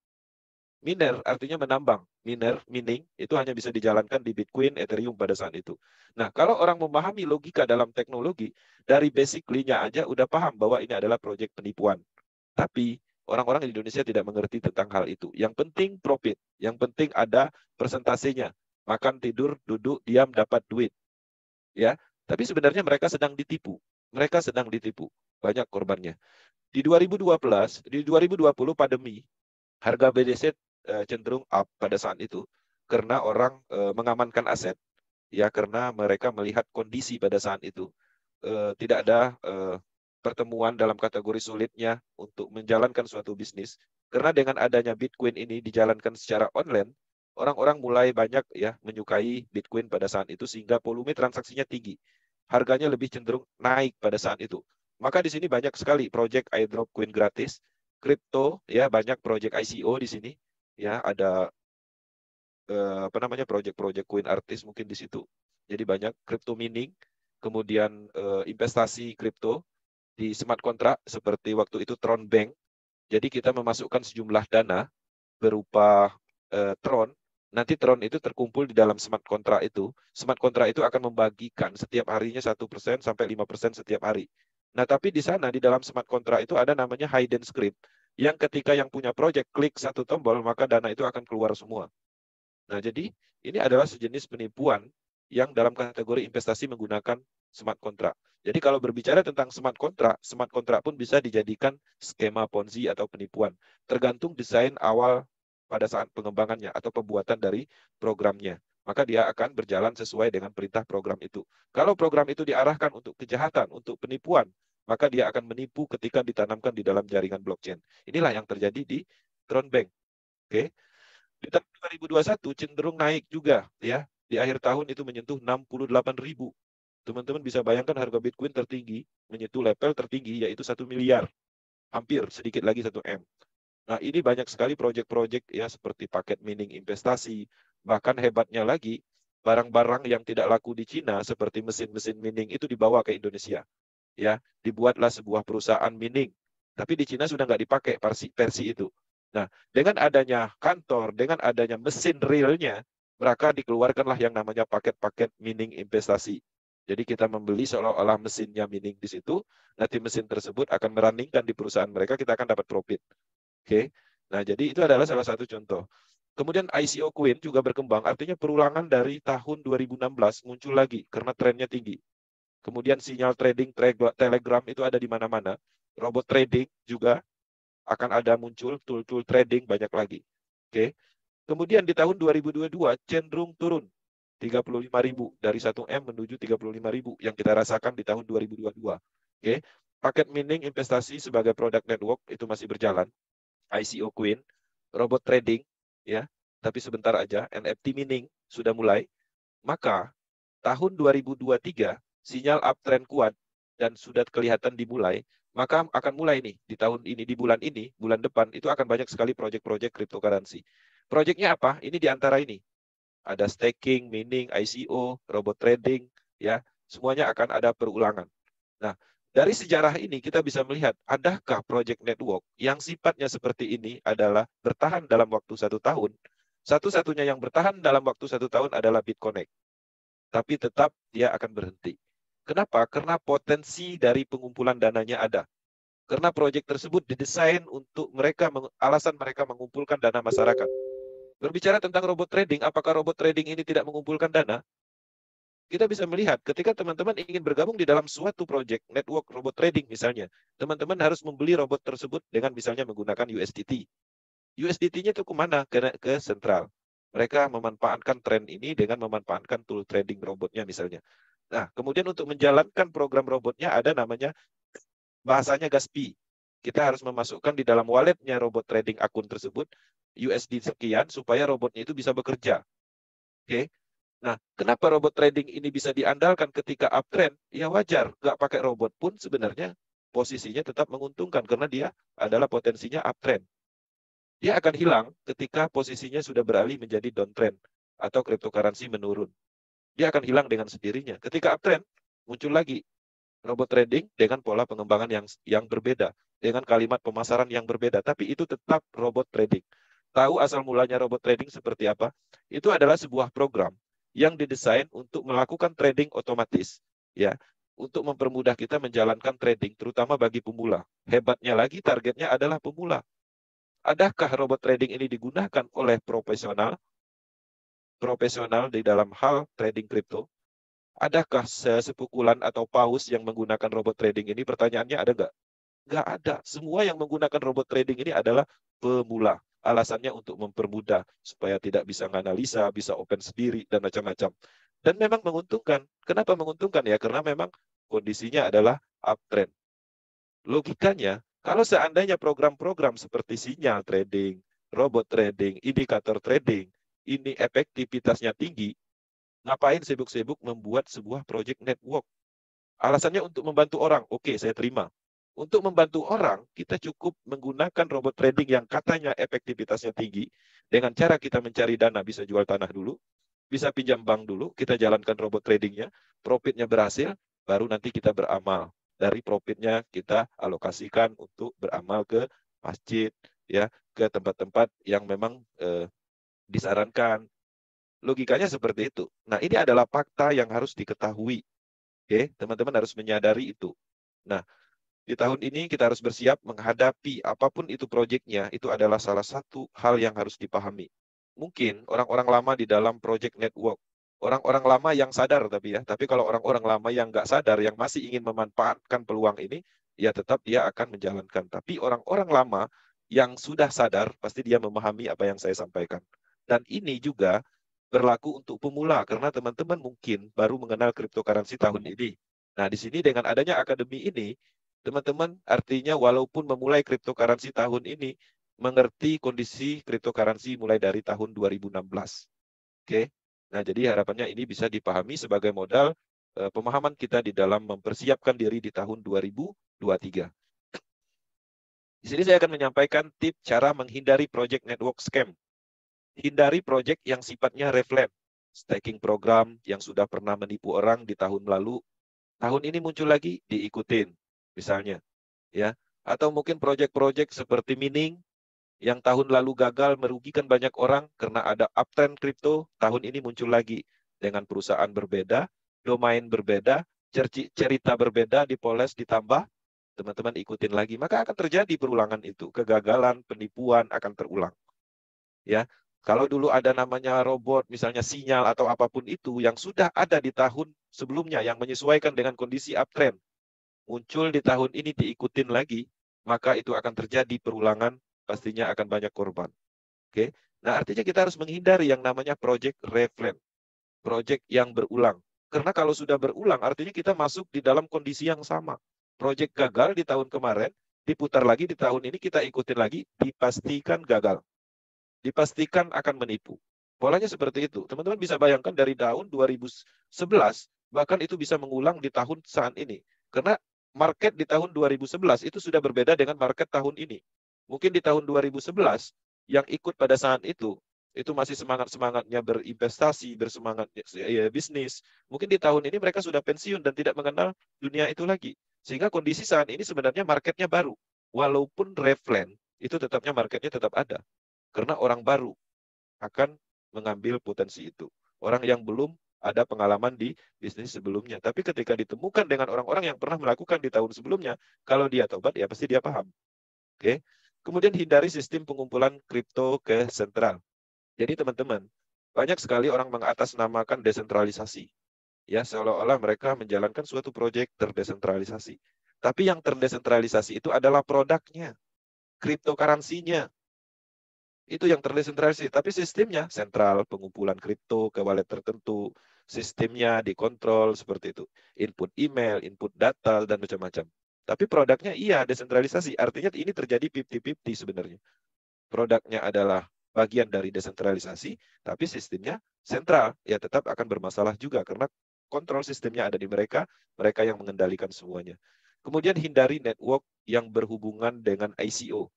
Miner artinya menambang. Mining itu hanya bisa dijalankan di Bitcoin, Ethereum pada saat itu. Nah, kalau orang memahami logika dalam teknologi, dari basically-nya aja udah paham bahwa ini adalah proyek penipuan. Tapi orang-orang di Indonesia tidak mengerti tentang hal itu. Yang penting profit, yang penting ada persentasenya. Makan, tidur, duduk, diam, dapat duit. Ya, tapi sebenarnya mereka sedang ditipu. Mereka sedang ditipu. Banyak korbannya. Di 2020 pandemi, harga BTC cenderung up pada saat itu karena orang mengamankan aset, ya, karena mereka melihat kondisi pada saat itu tidak ada pertemuan dalam kategori sulitnya untuk menjalankan suatu bisnis. Karena dengan adanya Bitcoin ini dijalankan secara online, orang-orang mulai banyak ya menyukai Bitcoin pada saat itu, sehingga volume transaksinya tinggi. Harganya lebih cenderung naik pada saat itu. Maka di sini banyak sekali project airdrop coin gratis, kripto ya, banyak project ICO di sini. Ya, ada project-project coin artis mungkin di situ. Jadi banyak crypto mining, kemudian investasi kripto di smart contract seperti waktu itu Tron Bank. Jadi kita memasukkan sejumlah dana berupa Tron. Nanti Tron itu terkumpul di dalam smart contract itu. Smart contract itu akan membagikan setiap harinya 1% sampai 5% setiap hari. Nah, tapi di sana di dalam smart contract itu ada namanya hidden script, yang ketika yang punya project klik satu tombol, maka dana itu akan keluar semua. Nah, jadi ini adalah sejenis penipuan yang dalam kategori investasi menggunakan smart contract. Jadi kalau berbicara tentang smart contract pun bisa dijadikan skema Ponzi atau penipuan, tergantung desain awal pada saat pengembangannya atau pembuatan dari programnya. Maka dia akan berjalan sesuai dengan perintah program itu. Kalau program itu diarahkan untuk kejahatan, untuk penipuan, maka dia akan menipu ketika ditanamkan di dalam jaringan blockchain. Inilah yang terjadi di Tron Bank. Oke. Di tahun 2021 cenderung naik juga, ya. Di akhir tahun itu menyentuh 68.000. Teman-teman bisa bayangkan harga Bitcoin tertinggi, menyentuh level tertinggi yaitu 1 miliar. Hampir sedikit lagi 1 M. Nah, ini banyak sekali proyek-proyek ya seperti paket mining investasi, bahkan hebatnya lagi barang-barang yang tidak laku di Cina seperti mesin-mesin mining itu dibawa ke Indonesia. Ya, dibuatlah sebuah perusahaan mining. Tapi di Cina sudah nggak dipakai versi itu. Nah, dengan adanya kantor, dengan adanya mesin realnya, maka dikeluarkanlah yang namanya paket-paket mining investasi. Jadi kita membeli seolah-olah mesinnya mining di situ, nanti mesin tersebut akan merunningkan di perusahaan mereka, kita akan dapat profit. Oke. Nah, jadi itu adalah salah satu contoh. Kemudian ICO Coin juga berkembang, artinya perulangan dari tahun 2016 muncul lagi karena trennya tinggi. Kemudian sinyal trading Telegram itu ada di mana-mana. Robot trading juga akan ada muncul, tool-tool trading banyak lagi. Oke. Kemudian di tahun 2022 cenderung turun 35.000 dari 1 M menuju 35.000 yang kita rasakan di tahun 2022. Oke. Paket mining investasi sebagai produk network itu masih berjalan. ICO Coin, robot trading, ya, tapi sebentar aja, NFT mining sudah mulai, maka tahun 2023 sinyal uptrend kuat dan sudah kelihatan dimulai, maka akan mulai nih di tahun ini, di bulan ini, bulan depan itu akan banyak sekali proyek-proyek cryptocurrency. Proyeknya apa? Ini di antara ini. Ada staking, mining, ICO, robot trading, ya, semuanya akan ada perulangan. Nah, dari sejarah ini kita bisa melihat, adakah project network yang sifatnya seperti ini adalah bertahan dalam waktu 1 tahun. Satu-satunya yang bertahan dalam waktu 1 tahun adalah BitConnect. Tapi tetap dia akan berhenti. Kenapa? Karena potensi dari pengumpulan dananya ada. Karena proyek tersebut didesain untuk mereka, alasan mereka mengumpulkan dana masyarakat. Berbicara tentang robot trading, apakah robot trading ini tidak mengumpulkan dana? Kita bisa melihat ketika teman-teman ingin bergabung di dalam suatu project network robot trading misalnya, teman-teman harus membeli robot tersebut dengan misalnya menggunakan USDT. USDT-nya itu kemana? Ke sentral. Mereka memanfaatkan tren ini dengan memanfaatkan tool trading robotnya misalnya. Nah, kemudian untuk menjalankan program robotnya ada namanya bahasanya gas fee. Kita harus memasukkan di dalam walletnya robot trading akun tersebut USD sekian supaya robotnya itu bisa bekerja. Oke. Nah, kenapa robot trading ini bisa diandalkan ketika uptrend? Ya wajar, nggak pakai robot pun sebenarnya posisinya tetap menguntungkan karena dia adalah potensinya uptrend. Dia akan hilang ketika posisinya sudah beralih menjadi downtrend atau cryptocurrency menurun. Dia akan hilang dengan sendirinya. Ketika uptrend, muncul lagi robot trading dengan pola pengembangan yang berbeda, dengan kalimat pemasaran yang berbeda, tapi itu tetap robot trading. Tahu asal mulanya robot trading seperti apa? Itu adalah sebuah program yang didesain untuk melakukan trading otomatis, ya, untuk mempermudah kita menjalankan trading, terutama bagi pemula. Hebatnya lagi, targetnya adalah pemula. Adakah robot trading ini digunakan oleh profesional di dalam hal trading kripto? Adakah sepukulan atau paus yang menggunakan robot trading ini? Pertanyaannya ada nggak? Nggak ada. Semua yang menggunakan robot trading ini adalah pemula. Alasannya untuk mempermudah, supaya tidak bisa menganalisa, bisa open sendiri, dan macam-macam. Dan memang menguntungkan. Kenapa menguntungkan? Ya, karena memang kondisinya adalah uptrend. Logikanya, kalau seandainya program-program seperti sinyal trading, robot trading, indikator trading, ini efektivitasnya tinggi, ngapain sibuk-sibuk membuat sebuah project network? Alasannya untuk membantu orang. Oke, saya terima. Untuk membantu orang, kita cukup menggunakan robot trading yang katanya efektivitasnya tinggi. Dengan cara kita mencari dana, bisa jual tanah dulu, bisa pinjam bank dulu, kita jalankan robot tradingnya, profitnya berhasil, baru nanti kita beramal. Dari profitnya kita alokasikan untuk beramal ke masjid, ya, ke tempat-tempat yang memang disarankan. Logikanya seperti itu. Nah, ini adalah fakta yang harus diketahui. Oke, teman-teman harus menyadari itu. Nah, di tahun ini kita harus bersiap menghadapi apapun itu proyeknya, itu adalah salah satu hal yang harus dipahami. Mungkin orang-orang lama di dalam project network Orang-orang lama yang sadar tapi kalau orang-orang lama yang nggak sadar, yang masih ingin memanfaatkan peluang ini, ya tetap dia akan menjalankan. Tapi orang-orang lama yang sudah sadar, pasti dia memahami apa yang saya sampaikan. Dan ini juga berlaku untuk pemula, karena teman-teman mungkin baru mengenal cryptocurrency tahun ini. Nah, di sini dengan adanya akademi ini, teman-teman artinya walaupun memulai cryptocurrency tahun ini, mengerti kondisi cryptocurrency mulai dari tahun 2016. Oke. Nah, jadi harapannya ini bisa dipahami sebagai modal pemahaman kita di dalam mempersiapkan diri di tahun 2023. Di sini saya akan menyampaikan tips cara menghindari project network scam. Hindari project yang sifatnya reflect. Staking program yang sudah pernah menipu orang di tahun lalu, tahun ini muncul lagi, diikutin. Misalnya, ya. Atau mungkin project-project seperti mining, yang tahun lalu gagal merugikan banyak orang karena ada uptrend kripto, tahun ini muncul lagi dengan perusahaan berbeda, domain berbeda, cerita berbeda, dipoles, ditambah, teman-teman ikutin lagi, maka akan terjadi perulangan itu, kegagalan, penipuan akan terulang. Ya, kalau dulu ada namanya robot, misalnya sinyal atau apapun itu yang sudah ada di tahun sebelumnya yang menyesuaikan dengan kondisi uptrend, muncul di tahun ini diikutin lagi, maka itu akan terjadi perulangan, pastinya akan banyak korban. Oke. Nah, artinya kita harus menghindari yang namanya project reflect, project yang berulang. Karena kalau sudah berulang, artinya kita masuk di dalam kondisi yang sama. Project gagal di tahun kemarin, diputar lagi di tahun ini, kita ikutin lagi, dipastikan gagal. Dipastikan akan menipu. Polanya seperti itu. Teman-teman bisa bayangkan dari tahun 2011, bahkan itu bisa mengulang di tahun saat ini. Karena market di tahun 2011 itu sudah berbeda dengan market tahun ini. Mungkin di tahun 2011, yang ikut pada saat itu masih semangat-semangatnya berinvestasi, bersemangat bisnis. Mungkin di tahun ini mereka sudah pensiun dan tidak mengenal dunia itu lagi. Sehingga kondisi saat ini sebenarnya marketnya baru. Walaupun reflect, itu tetapnya marketnya tetap ada. Karena orang baru akan mengambil potensi itu. Orang yang belum ada pengalaman di bisnis sebelumnya. Tapi ketika ditemukan dengan orang-orang yang pernah melakukan di tahun sebelumnya, kalau dia tobat, ya pasti dia paham. Oke. Kemudian hindari sistem pengumpulan kripto ke sentral. Jadi teman-teman, banyak sekali orang mengatasnamakan desentralisasi. Ya, seolah-olah mereka menjalankan suatu proyek terdesentralisasi. Tapi yang terdesentralisasi itu adalah produknya, cryptocurrency-nya. Itu yang terdesentralisasi, tapi sistemnya sentral, pengumpulan kripto ke wallet tertentu, sistemnya dikontrol seperti itu. Input email, input data, dan macam-macam. Tapi produknya iya desentralisasi, artinya ini terjadi 50-50 sebenarnya. Produknya adalah bagian dari desentralisasi, tapi sistemnya sentral, ya tetap akan bermasalah juga, karena kontrol sistemnya ada di mereka, mereka yang mengendalikan semuanya. Kemudian hindari network yang berhubungan dengan ICO.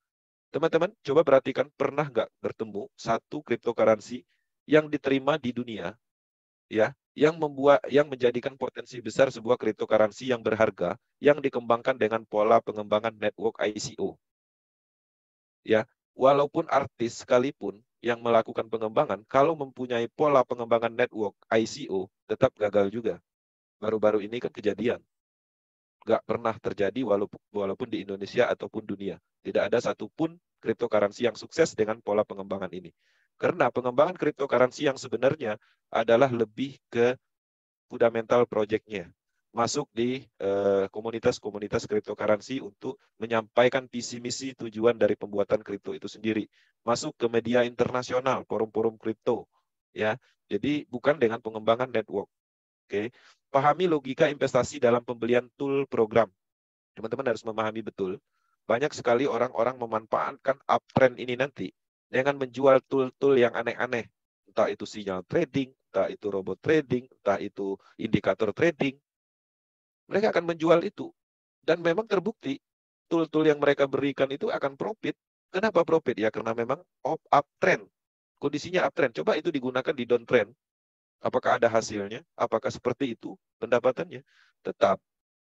Teman-teman, coba perhatikan, pernah nggak bertemu satu cryptocurrency yang diterima di dunia, ya, yang menjadikan potensi besar sebuah cryptocurrency yang berharga, yang dikembangkan dengan pola pengembangan network ICO. Ya, walaupun artis sekalipun yang melakukan pengembangan, kalau mempunyai pola pengembangan network ICO, tetap gagal juga. Baru-baru ini kan kejadian. Nggak pernah terjadi walaupun di Indonesia ataupun dunia. Tidak ada satupun cryptocurrency yang sukses dengan pola pengembangan ini. Karena pengembangan cryptocurrency yang sebenarnya adalah lebih ke fundamental project-nya. Masuk di komunitas-komunitas cryptocurrency untuk menyampaikan visi misi tujuan dari pembuatan kripto itu sendiri. Masuk ke media internasional, forum-forum kripto. Ya, jadi bukan dengan pengembangan network. Oke. Pahami logika investasi dalam pembelian tool program. Teman-teman harus memahami betul. Banyak sekali orang-orang memanfaatkan uptrend ini nanti dengan menjual tool-tool yang aneh-aneh. Entah itu sinyal trading, entah itu robot trading, entah itu indikator trading. Mereka akan menjual itu. Dan memang terbukti, tool-tool yang mereka berikan itu akan profit. Kenapa profit? Ya karena memang uptrend. Kondisinya uptrend. Coba itu digunakan di downtrend. Apakah ada hasilnya? Apakah seperti itu pendapatannya? Tetap.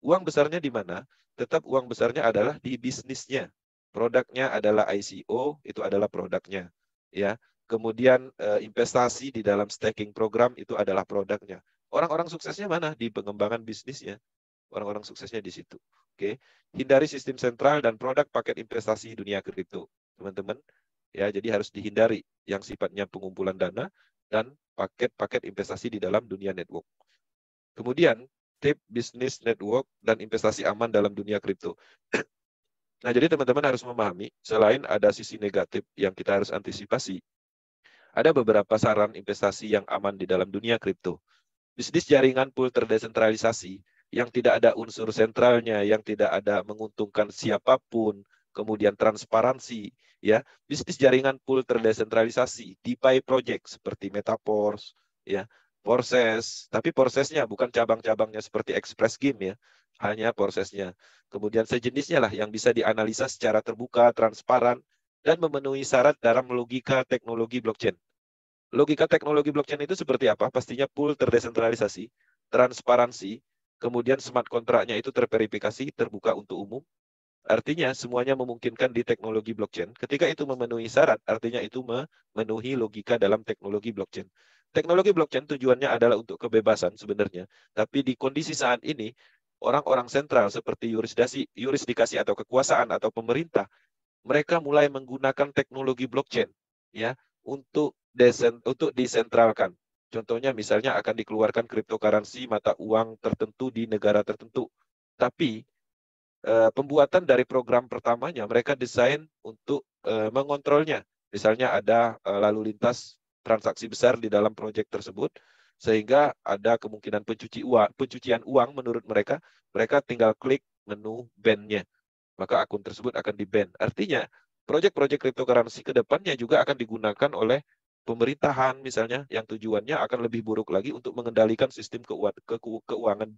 Uang besarnya di mana? Tetap uang besarnya adalah di bisnisnya. Produknya adalah ICO, itu adalah produknya. Ya. Kemudian investasi di dalam staking program itu adalah produknya. Orang-orang suksesnya mana? Di pengembangan bisnisnya. Orang-orang suksesnya di situ. Oke. Hindari sistem sentral dan produk paket investasi dunia kripto. Teman-teman, ya jadi harus dihindari yang sifatnya pengumpulan dana dan paket-paket investasi di dalam dunia network. Kemudian, tip bisnis network dan investasi aman dalam dunia kripto. Nah, jadi teman-teman harus memahami, selain ada sisi negatif yang kita harus antisipasi, ada beberapa saran investasi yang aman di dalam dunia kripto. Bisnis jaringan pool terdesentralisasi yang tidak ada unsur sentralnya, yang tidak ada menguntungkan siapapun, kemudian transparansi, ya. Bisnis jaringan pool terdesentralisasi, DeFi project seperti Metaverse, ya, Porses, tapi prosesnya bukan cabang-cabangnya seperti Express Game, ya, hanya prosesnya. Kemudian sejenisnya lah yang bisa dianalisa secara terbuka, transparan, dan memenuhi syarat dalam logika teknologi blockchain. Logika teknologi blockchain itu seperti apa? Pastinya pool terdesentralisasi, transparansi, kemudian smart kontraknya itu terverifikasi, terbuka untuk umum. Artinya semuanya memungkinkan di teknologi blockchain. Ketika itu memenuhi syarat, artinya itu memenuhi logika dalam teknologi blockchain. Teknologi blockchain tujuannya adalah untuk kebebasan sebenarnya. Tapi di kondisi saat ini, orang-orang sentral seperti yurisdikasi atau kekuasaan atau pemerintah, mereka mulai menggunakan teknologi blockchain, ya, untuk disentralkan. Contohnya misalnya akan dikeluarkan cryptocurrency mata uang tertentu di negara tertentu. Tapi pembuatan dari program pertamanya mereka desain untuk mengontrolnya. Misalnya ada lalu lintas transaksi besar di dalam proyek tersebut, sehingga ada kemungkinan pencucian uang menurut mereka. Mereka tinggal klik menu ban-nya, maka akun tersebut akan di-ban. Artinya, proyek-proyek cryptocurrency ke depannya juga akan digunakan oleh pemerintahan misalnya, yang tujuannya akan lebih buruk lagi untuk mengendalikan sistem keuangan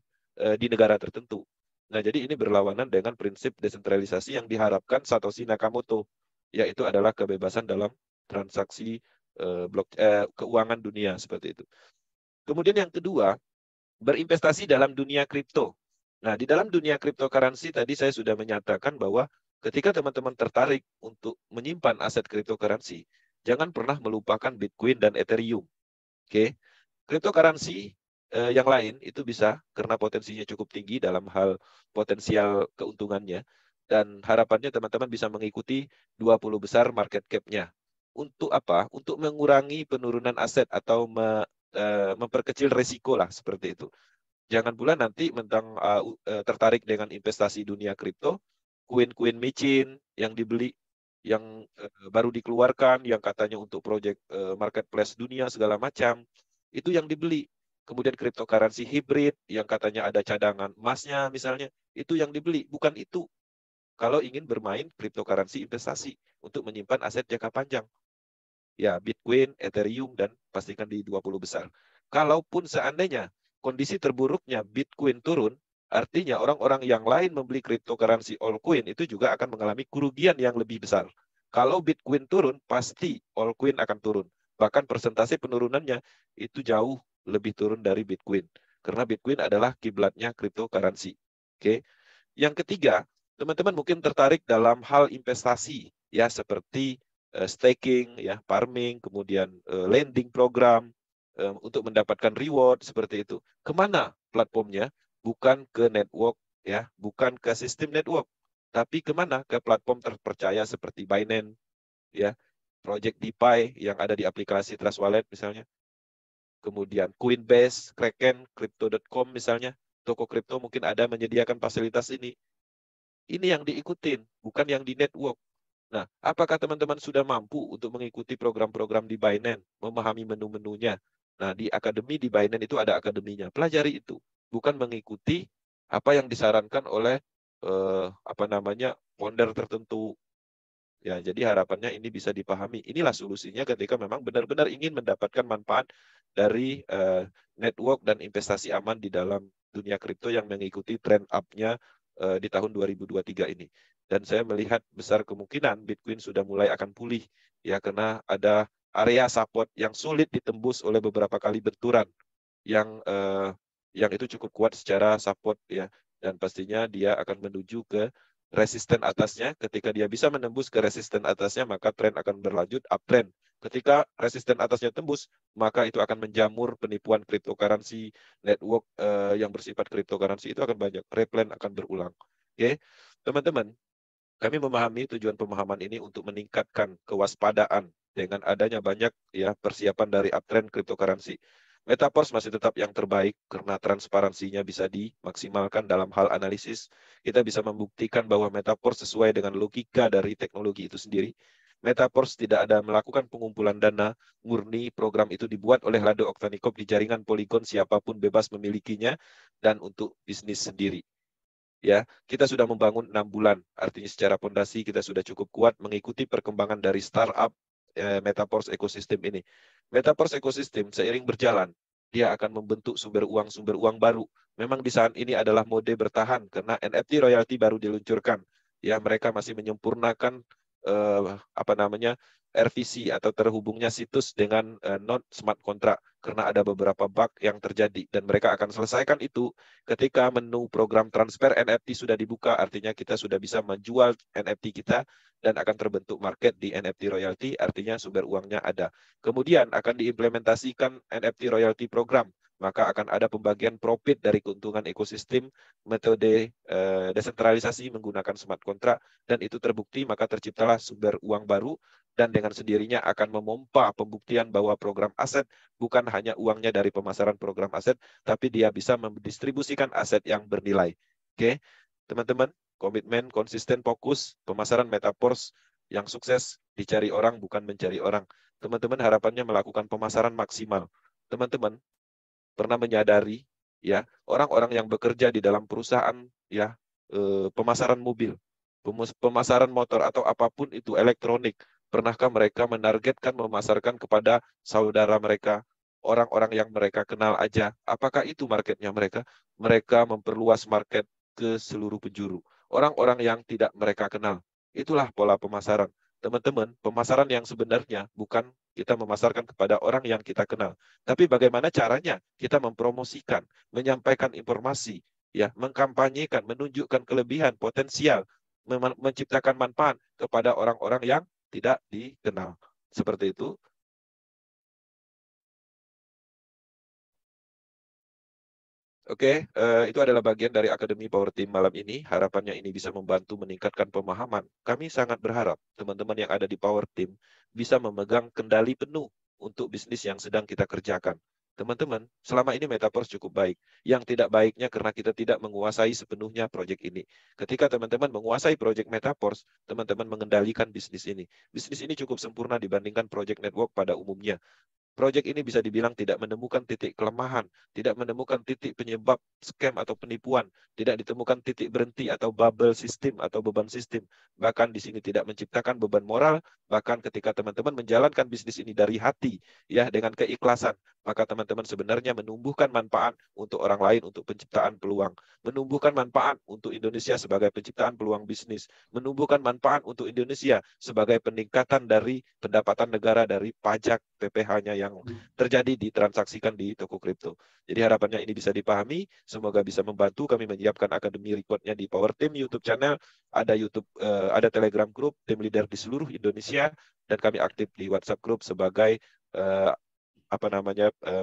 di negara tertentu. Nah, jadi ini berlawanan dengan prinsip desentralisasi yang diharapkan Satoshi Nakamoto, yaitu adalah kebebasan dalam transaksi keuangan dunia, seperti itu. Kemudian yang kedua, berinvestasi dalam dunia kripto. Nah, di dalam dunia cryptocurrency tadi saya sudah menyatakan bahwa ketika teman-teman tertarik untuk menyimpan aset cryptocurrency, jangan pernah melupakan Bitcoin dan Ethereum. Oke. Cryptocurrency yang lain itu bisa karena potensinya cukup tinggi dalam hal potensial keuntungannya, dan harapannya teman-teman bisa mengikuti 20 besar market cap-nya. Untuk apa? Untuk mengurangi penurunan aset atau memperkecil resiko lah, seperti itu. Jangan pula nanti tertarik dengan investasi dunia kripto, koin-koin micin yang dibeli, yang baru dikeluarkan, yang katanya untuk proyek marketplace dunia segala macam, itu yang dibeli. Kemudian cryptocurrency hybrid yang katanya ada cadangan emasnya misalnya, itu yang dibeli. Bukan itu. Kalau ingin bermain cryptocurrency investasi untuk menyimpan aset jangka panjang. Ya, Bitcoin, Ethereum, dan pastikan di 20 besar. Kalaupun seandainya kondisi terburuknya Bitcoin turun, artinya orang-orang yang lain membeli cryptocurrency altcoin itu juga akan mengalami kerugian yang lebih besar. Kalau Bitcoin turun, pasti altcoin akan turun. Bahkan persentase penurunannya itu jauh lebih turun dari Bitcoin. Karena Bitcoin adalah kiblatnya cryptocurrency. Oke. Yang ketiga, teman-teman mungkin tertarik dalam hal investasi, ya, seperti staking, ya, farming, kemudian lending program untuk mendapatkan reward seperti itu. Kemana platformnya? Bukan ke network, ya, bukan ke sistem network, tapi kemana? Ke platform terpercaya seperti Binance, ya, Project DeFi yang ada di aplikasi Trust Wallet misalnya. Kemudian Coinbase, Kraken, Crypto.com misalnya, toko kripto mungkin ada menyediakan fasilitas ini. Ini yang diikutin, bukan yang di network. Nah, apakah teman-teman sudah mampu untuk mengikuti program-program di Binance, memahami menu-menunya? Nah, di akademi di Binance itu ada akademinya. Pelajari itu, bukan mengikuti apa yang disarankan oleh founder tertentu. Ya, jadi harapannya ini bisa dipahami. Inilah solusinya ketika memang benar-benar ingin mendapatkan manfaat dari network dan investasi aman di dalam dunia kripto yang mengikuti trend up-nya di tahun 2023 ini. Dan saya melihat besar kemungkinan Bitcoin sudah mulai akan pulih, ya, karena ada area support yang sulit ditembus oleh beberapa kali benturan yang itu cukup kuat secara support, ya, dan pastinya dia akan menuju ke resisten atasnya. Ketika dia bisa menembus ke resisten atasnya, maka tren akan berlanjut uptrend. Ketika resisten atasnya tembus, maka itu akan menjamur penipuan cryptocurrency network yang bersifat cryptocurrency itu akan banyak. Replan akan berulang. Oke, teman-teman. Kami memahami tujuan pemahaman ini untuk meningkatkan kewaspadaan dengan adanya banyak ya persiapan dari uptrend cryptocurrency. Metaverse masih tetap yang terbaik karena transparansinya bisa dimaksimalkan dalam hal analisis. Kita bisa membuktikan bahwa Metaverse sesuai dengan logika dari teknologi itu sendiri. Metaverse tidak ada melakukan pengumpulan dana, murni program itu dibuat oleh Lado Oktanikov di jaringan Polygon, siapapun bebas memilikinya dan untuk bisnis sendiri. Ya, kita sudah membangun 6 bulan, artinya secara fondasi kita sudah cukup kuat mengikuti perkembangan dari startup Metaverse ekosistem ini. Metaverse ekosistem seiring berjalan, dia akan membentuk sumber uang baru. Memang di saat ini adalah mode bertahan karena NFT royalty baru diluncurkan. Ya, mereka masih menyempurnakan RVC atau terhubungnya situs dengan non smart contract karena ada beberapa bug yang terjadi dan mereka akan selesaikan itu ketika menu program transfer NFT sudah dibuka, artinya kita sudah bisa menjual NFT kita dan akan terbentuk market di NFT royalty, artinya sumber uangnya ada. Kemudian akan diimplementasikan NFT royalty program, maka akan ada pembagian profit dari keuntungan ekosistem metode desentralisasi menggunakan smart contract dan itu terbukti, maka terciptalah sumber uang baru dan dengan sendirinya akan memompa pembuktian bahwa program aset bukan hanya uangnya dari pemasaran program aset, tapi dia bisa mendistribusikan aset yang bernilai. Oke, teman-teman, komitmen, konsisten, fokus, pemasaran Metaverse yang sukses dicari orang bukan mencari orang. Teman-teman harapannya melakukan pemasaran maksimal. Teman-teman pernah menyadari ya orang-orang yang bekerja di dalam perusahaan ya pemasaran mobil, pemasaran motor atau apapun itu elektronik, pernahkah mereka menargetkan memasarkan kepada saudara mereka, orang-orang yang mereka kenal aja? Apakah itu marketnya mereka? Mereka memperluas market ke seluruh penjuru. Orang-orang yang tidak mereka kenal. Itulah pola pemasaran. Teman-teman, pemasaran yang sebenarnya bukan kita memasarkan kepada orang yang kita kenal. Tapi bagaimana caranya kita mempromosikan, menyampaikan informasi, ya, mengkampanyekan, menunjukkan kelebihan, potensial, menciptakan manfaat kepada orang-orang yang tidak dikenal. Seperti itu. Oke, itu adalah bagian dari Akademi Power Team malam ini. Harapannya ini bisa membantu meningkatkan pemahaman. Kami sangat berharap teman-teman yang ada di Power Team bisa memegang kendali penuh untuk bisnis yang sedang kita kerjakan. Teman-teman, selama ini Metaverse cukup baik. Yang tidak baiknya karena kita tidak menguasai sepenuhnya proyek ini. Ketika teman-teman menguasai proyek Metaverse, teman-teman mengendalikan bisnis ini. Bisnis ini cukup sempurna dibandingkan proyek network pada umumnya. Proyek ini bisa dibilang tidak menemukan titik kelemahan, tidak menemukan titik penyebab scam atau penipuan, tidak ditemukan titik berhenti atau bubble sistem atau beban sistem. Bahkan di sini tidak menciptakan beban moral, bahkan ketika teman-teman menjalankan bisnis ini dari hati, ya dengan keikhlasan, maka teman-teman sebenarnya menumbuhkan manfaat untuk orang lain, untuk penciptaan peluang, menumbuhkan manfaat untuk Indonesia sebagai penciptaan peluang bisnis, menumbuhkan manfaat untuk Indonesia sebagai peningkatan dari pendapatan negara dari pajak PPh-nya yang terjadi ditransaksikan di toko kripto. Jadi harapannya ini bisa dipahami, semoga bisa membantu. Kami menyiapkan akademi recordnya di Power Team YouTube channel, ada YouTube, ada Telegram group, tim leader di seluruh Indonesia, dan kami aktif di WhatsApp group sebagai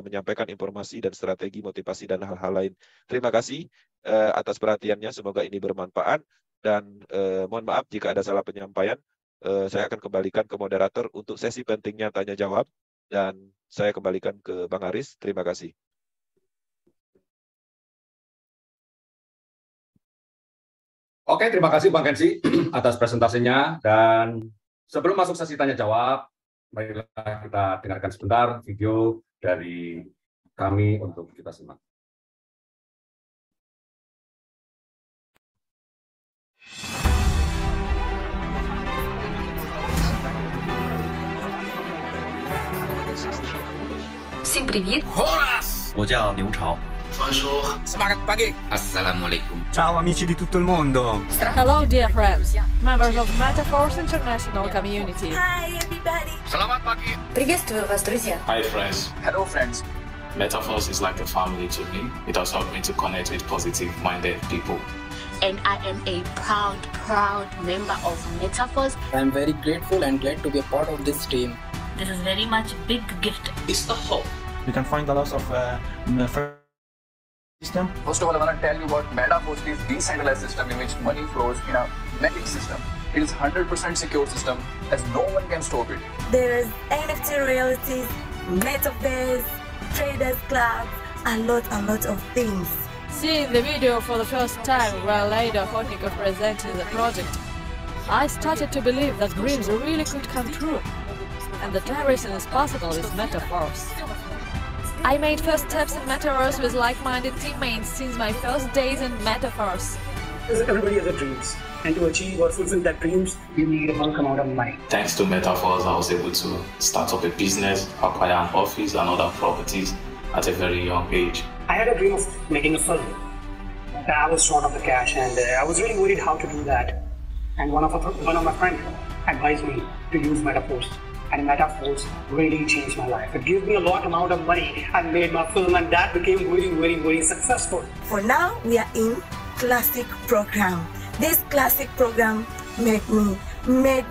menyampaikan informasi dan strategi motivasi dan hal-hal lain. Terima kasih atas perhatiannya, semoga ini bermanfaat dan mohon maaf jika ada salah penyampaian. Saya akan kembalikan ke moderator untuk sesi pentingnya tanya jawab dan saya kembalikan ke Bang Aris. Terima kasih. Oke, terima kasih Bang Kensi atas presentasinya. Dan sebelum masuk sesi tanya jawab, marilah kita dengarkan sebentar video dari kami untuk kita simak. Всем привет! Horas! 我叫牛潮。 Bonjour. Semangat pagi. Assalamualaikum. Ciao amici di tutto il mondo. Hello, dear friends, members of Metaverse International Community. Hi everybody! Selamat pagi. Приветствую вас, друзья! Hi friends, Hello friends. Metaverse is like a family to me. It has helped me to connect with positive-minded people. And I am a proud member of Metaverse. I'm very grateful and glad to be a part of this team. This is very much a big gift. It's the hope. You can find a lot of system. First of all, I want to tell you about Metaverse is decentralized system in which money flows in a magic system. It is 100% secure system as no one can stop it. There's NFT royalties, metaverse, traders club, a lot of things. Seeing the video for the first time where Leida Kotnikov presented the project, I started to believe that dreams really could come true, and that everything is possible with Metaverse. I made first steps in Metaverse with like-minded teammates since my first days in Metaverse. Everybody has their dreams, and to achieve or fulfill their dreams, you need a bulk amount of money. Thanks to Metaverse, I was able to start up a business, acquire an office and other properties at a very young age. I had a dream of making a film. I was short of the cash, and I was really worried how to do that. And one of my friends advised me to use Metaverse. And Metaverse really changed my life. It gave me a lot amount of money. I made my film, and that became very successful. For now, we are in classic program. This classic program made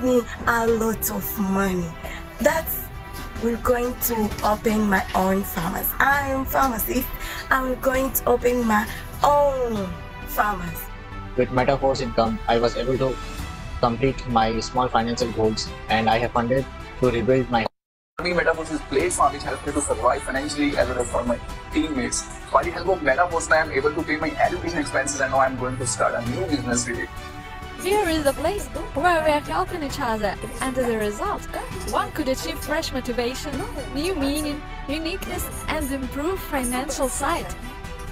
me a lot of money. We're going to open my own pharmacy. I am pharmacist. I'm going to open my own pharmacy. With Metaverse income, I was able to complete my small financial goals, and I have funded to rebuild my. Metaverse is a platform which helps me to survive financially as well as for my teammates. By the help of Metaverse, I am able to pay my education expenses, and now I am going to start a new business with it. Here is the place where we are helping each other, and as a result, one could achieve fresh motivation, new meaning, uniqueness, and improve financial side.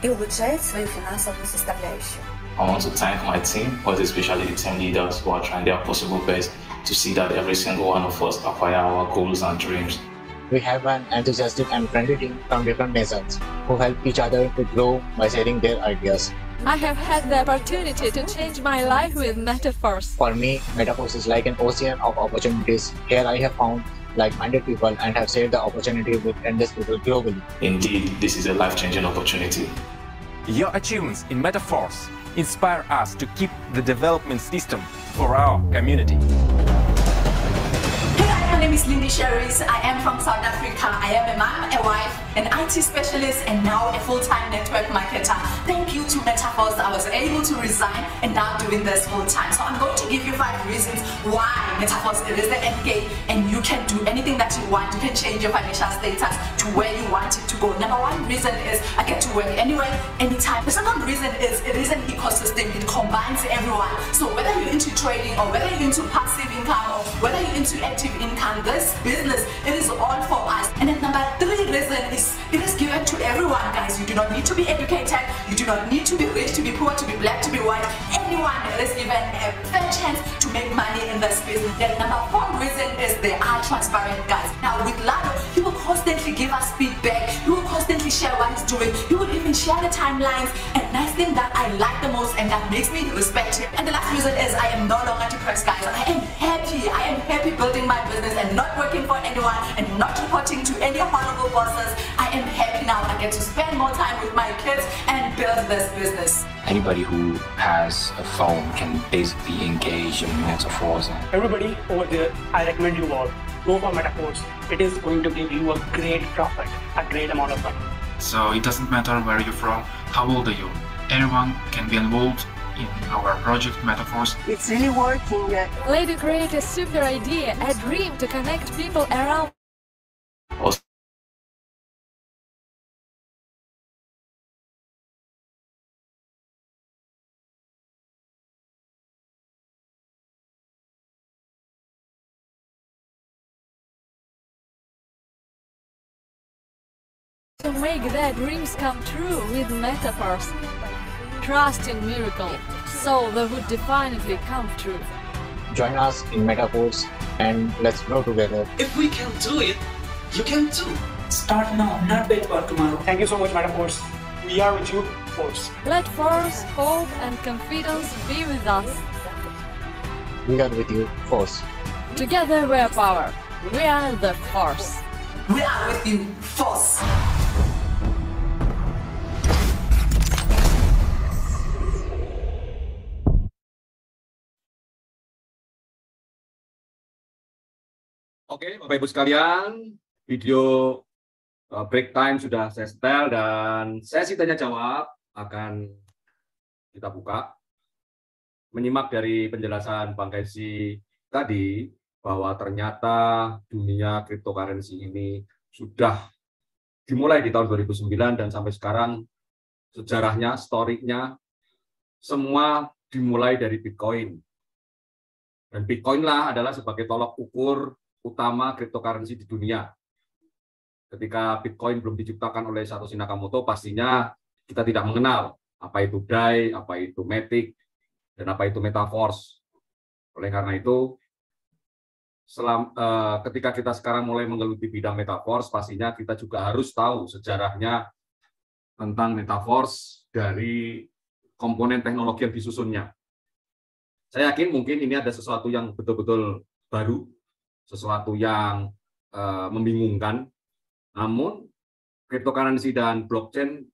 И улучшает свою финансовую составляющую. I want to thank my team, but especially the team leaders who are trying their possible best to see that every single one of us acquire our goals and dreams. We have an enthusiastic and friendly team from different nations who help each other to grow by sharing their ideas. I have had the opportunity to change my life with Metaverse. For me, Metaverse is like an ocean of opportunities. Here I have found like-minded people and have shared the opportunity with endless people globally. Indeed, this is a life-changing opportunity. Your achievements in Metaverse inspire us to keep the development system for our community. My name is Lindy Sherris. I am from South Africa. I am a mom, a wife, an IT specialist, and now a full-time network marketer. Thank you to Metaverse, I was able to resign and now doing this full-time. So I'm going to give you 5 reasons why Metaverse is the end game, and you can do anything that you want. You can change your financial status to where you want it to go. Number 1 reason is I get to work anywhere, anytime. The second reason is it is an ecosystem. It combines everyone. So whether you're into trading or whether you're into passive income or whether you're into active income, this business, it is all for us. And then number 3 reason is it is given to everyone, guys. You do not need to be educated, you do not need to be rich, to be poor, to be black, to be white. Anyone is given a fair chance to make money in this business. Then number 4 reason is they are transparent, guys. Now with Lado, he will constantly give us feedback, he will constantly share what he's doing, he will even share the timelines. And nice thing that I like the most and that makes me respect him. And the last reason is I am no longer depressed, guys. I am happy building my business and not working for anyone and not reporting to any horrible bosses. I am happy now. I get to spend more time with my kids and build this business. Anybody who has a phone can basically engage in Metaverse. Everybody over there, I recommend you all, go for Metaverse. It is going to give you a great profit, a great amount of money. So it doesn't matter where you're from, how old are you, anyone can be involved in our project Metaverse. It's really working. Lady created a super idea, a dream to connect people around. To make their dreams come true with Metaverse. Trust in miracle, so they would definitely come true. Join us in Metaverse and let's grow together. If we can do it, you can too. Start now, not wait for tomorrow. Thank you so much, Metaverse. We are with you, Force. Let force, hope and confidence be with us. We are with you, Force. Together we are power. We are the Force. We are with you, Force. Oke, Bapak Ibu sekalian, video break time sudah saya setel dan sesi tanya jawab akan kita buka. menyimak dari penjelasan Bang Kensi tadi, bahwa ternyata dunia cryptocurrency ini sudah dimulai di tahun 2009 dan sampai sekarang sejarahnya, story-nya, semua dimulai dari Bitcoin. Dan Bitcoin lah adalah sebagai tolok ukur utama cryptocurrency di dunia. Ketika Bitcoin belum diciptakan oleh Satoshi Nakamoto, pastinya kita tidak mengenal apa itu DAI, apa itu Matic, dan apa itu Metaverse. Oleh karena itu, ketika kita sekarang mulai menggeluti bidang Metaverse, pastinya kita juga harus tahu sejarahnya tentang Metaverse dari komponen teknologi yang disusunnya. Saya yakin mungkin ini ada sesuatu yang betul-betul baru, sesuatu yang membingungkan, namun cryptocurrency dan blockchain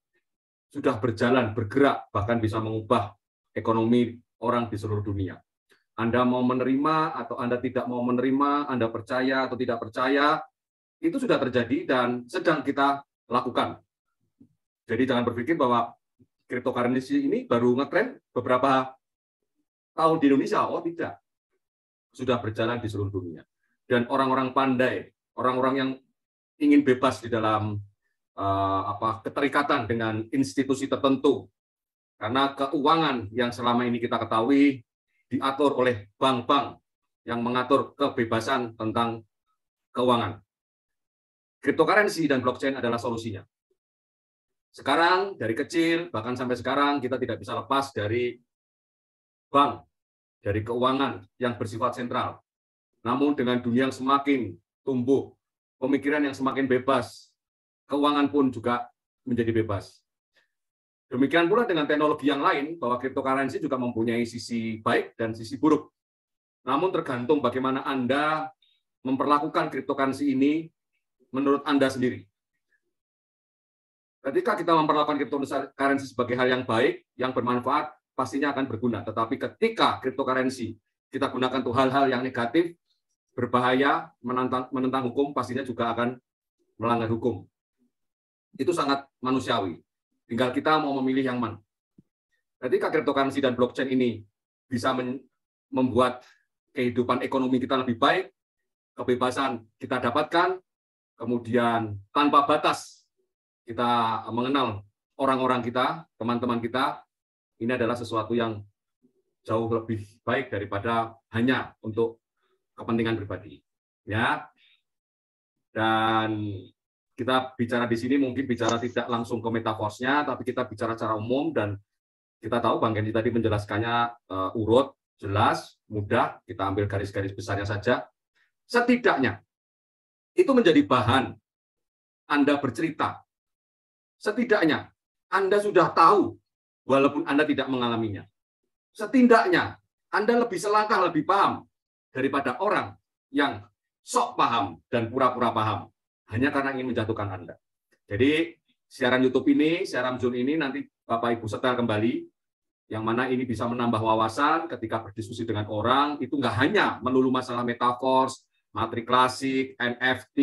sudah berjalan, bergerak, bahkan bisa mengubah ekonomi orang di seluruh dunia. Anda mau menerima atau Anda tidak mau menerima, Anda percaya atau tidak percaya, itu sudah terjadi dan sedang kita lakukan. Jadi jangan berpikir bahwa cryptocurrency ini baru ngetren beberapa tahun di Indonesia. Oh tidak, sudah berjalan di seluruh dunia. Dan orang-orang pandai, orang-orang yang ingin bebas di dalam keterikatan dengan institusi tertentu, karena keuangan yang selama ini kita ketahui diatur oleh bank-bank yang mengatur kebebasan tentang keuangan. Cryptocurrency dan blockchain adalah solusinya. Sekarang dari kecil, bahkan sampai sekarang kita tidak bisa lepas dari bank, dari keuangan yang bersifat sentral. Namun dengan dunia yang semakin tumbuh, pemikiran yang semakin bebas, keuangan pun juga menjadi bebas. Demikian pula dengan teknologi yang lain, bahwa cryptocurrency juga mempunyai sisi baik dan sisi buruk. Namun tergantung bagaimana Anda memperlakukan cryptocurrency ini menurut Anda sendiri. Ketika kita memperlakukan cryptocurrency sebagai hal yang baik, yang bermanfaat, pastinya akan berguna. Tetapi ketika cryptocurrency kita gunakan untuk hal-hal yang negatif, berbahaya, menentang hukum, pastinya juga akan melanggar hukum. Itu sangat manusiawi. Tinggal kita mau memilih yang mana. Ketika cryptocurrency dan blockchain ini bisa membuat kehidupan ekonomi kita lebih baik, kebebasan kita dapatkan, kemudian tanpa batas kita mengenal orang-orang kita, teman-teman kita, ini adalah sesuatu yang jauh lebih baik daripada hanya untuk kepentingan pribadi. Ya. Dan kita bicara di sini mungkin bicara tidak langsung ke metaverse-nya, tapi kita bicara secara umum, dan kita tahu Bang Kensi tadi menjelaskannya urut, jelas, mudah, kita ambil garis-garis besarnya saja. Setidaknya, itu menjadi bahan Anda bercerita. Setidaknya, Anda sudah tahu, walaupun Anda tidak mengalaminya. Setidaknya, Anda lebih selangkah lebih paham daripada orang yang sok paham dan pura-pura paham hanya karena ingin menjatuhkan Anda. Jadi siaran YouTube ini, siaran Zoom ini nanti Bapak Ibu setel kembali, yang mana ini bisa menambah wawasan ketika berdiskusi dengan orang, itu nggak hanya melulu masalah metaverse, matrik klasik, NFT,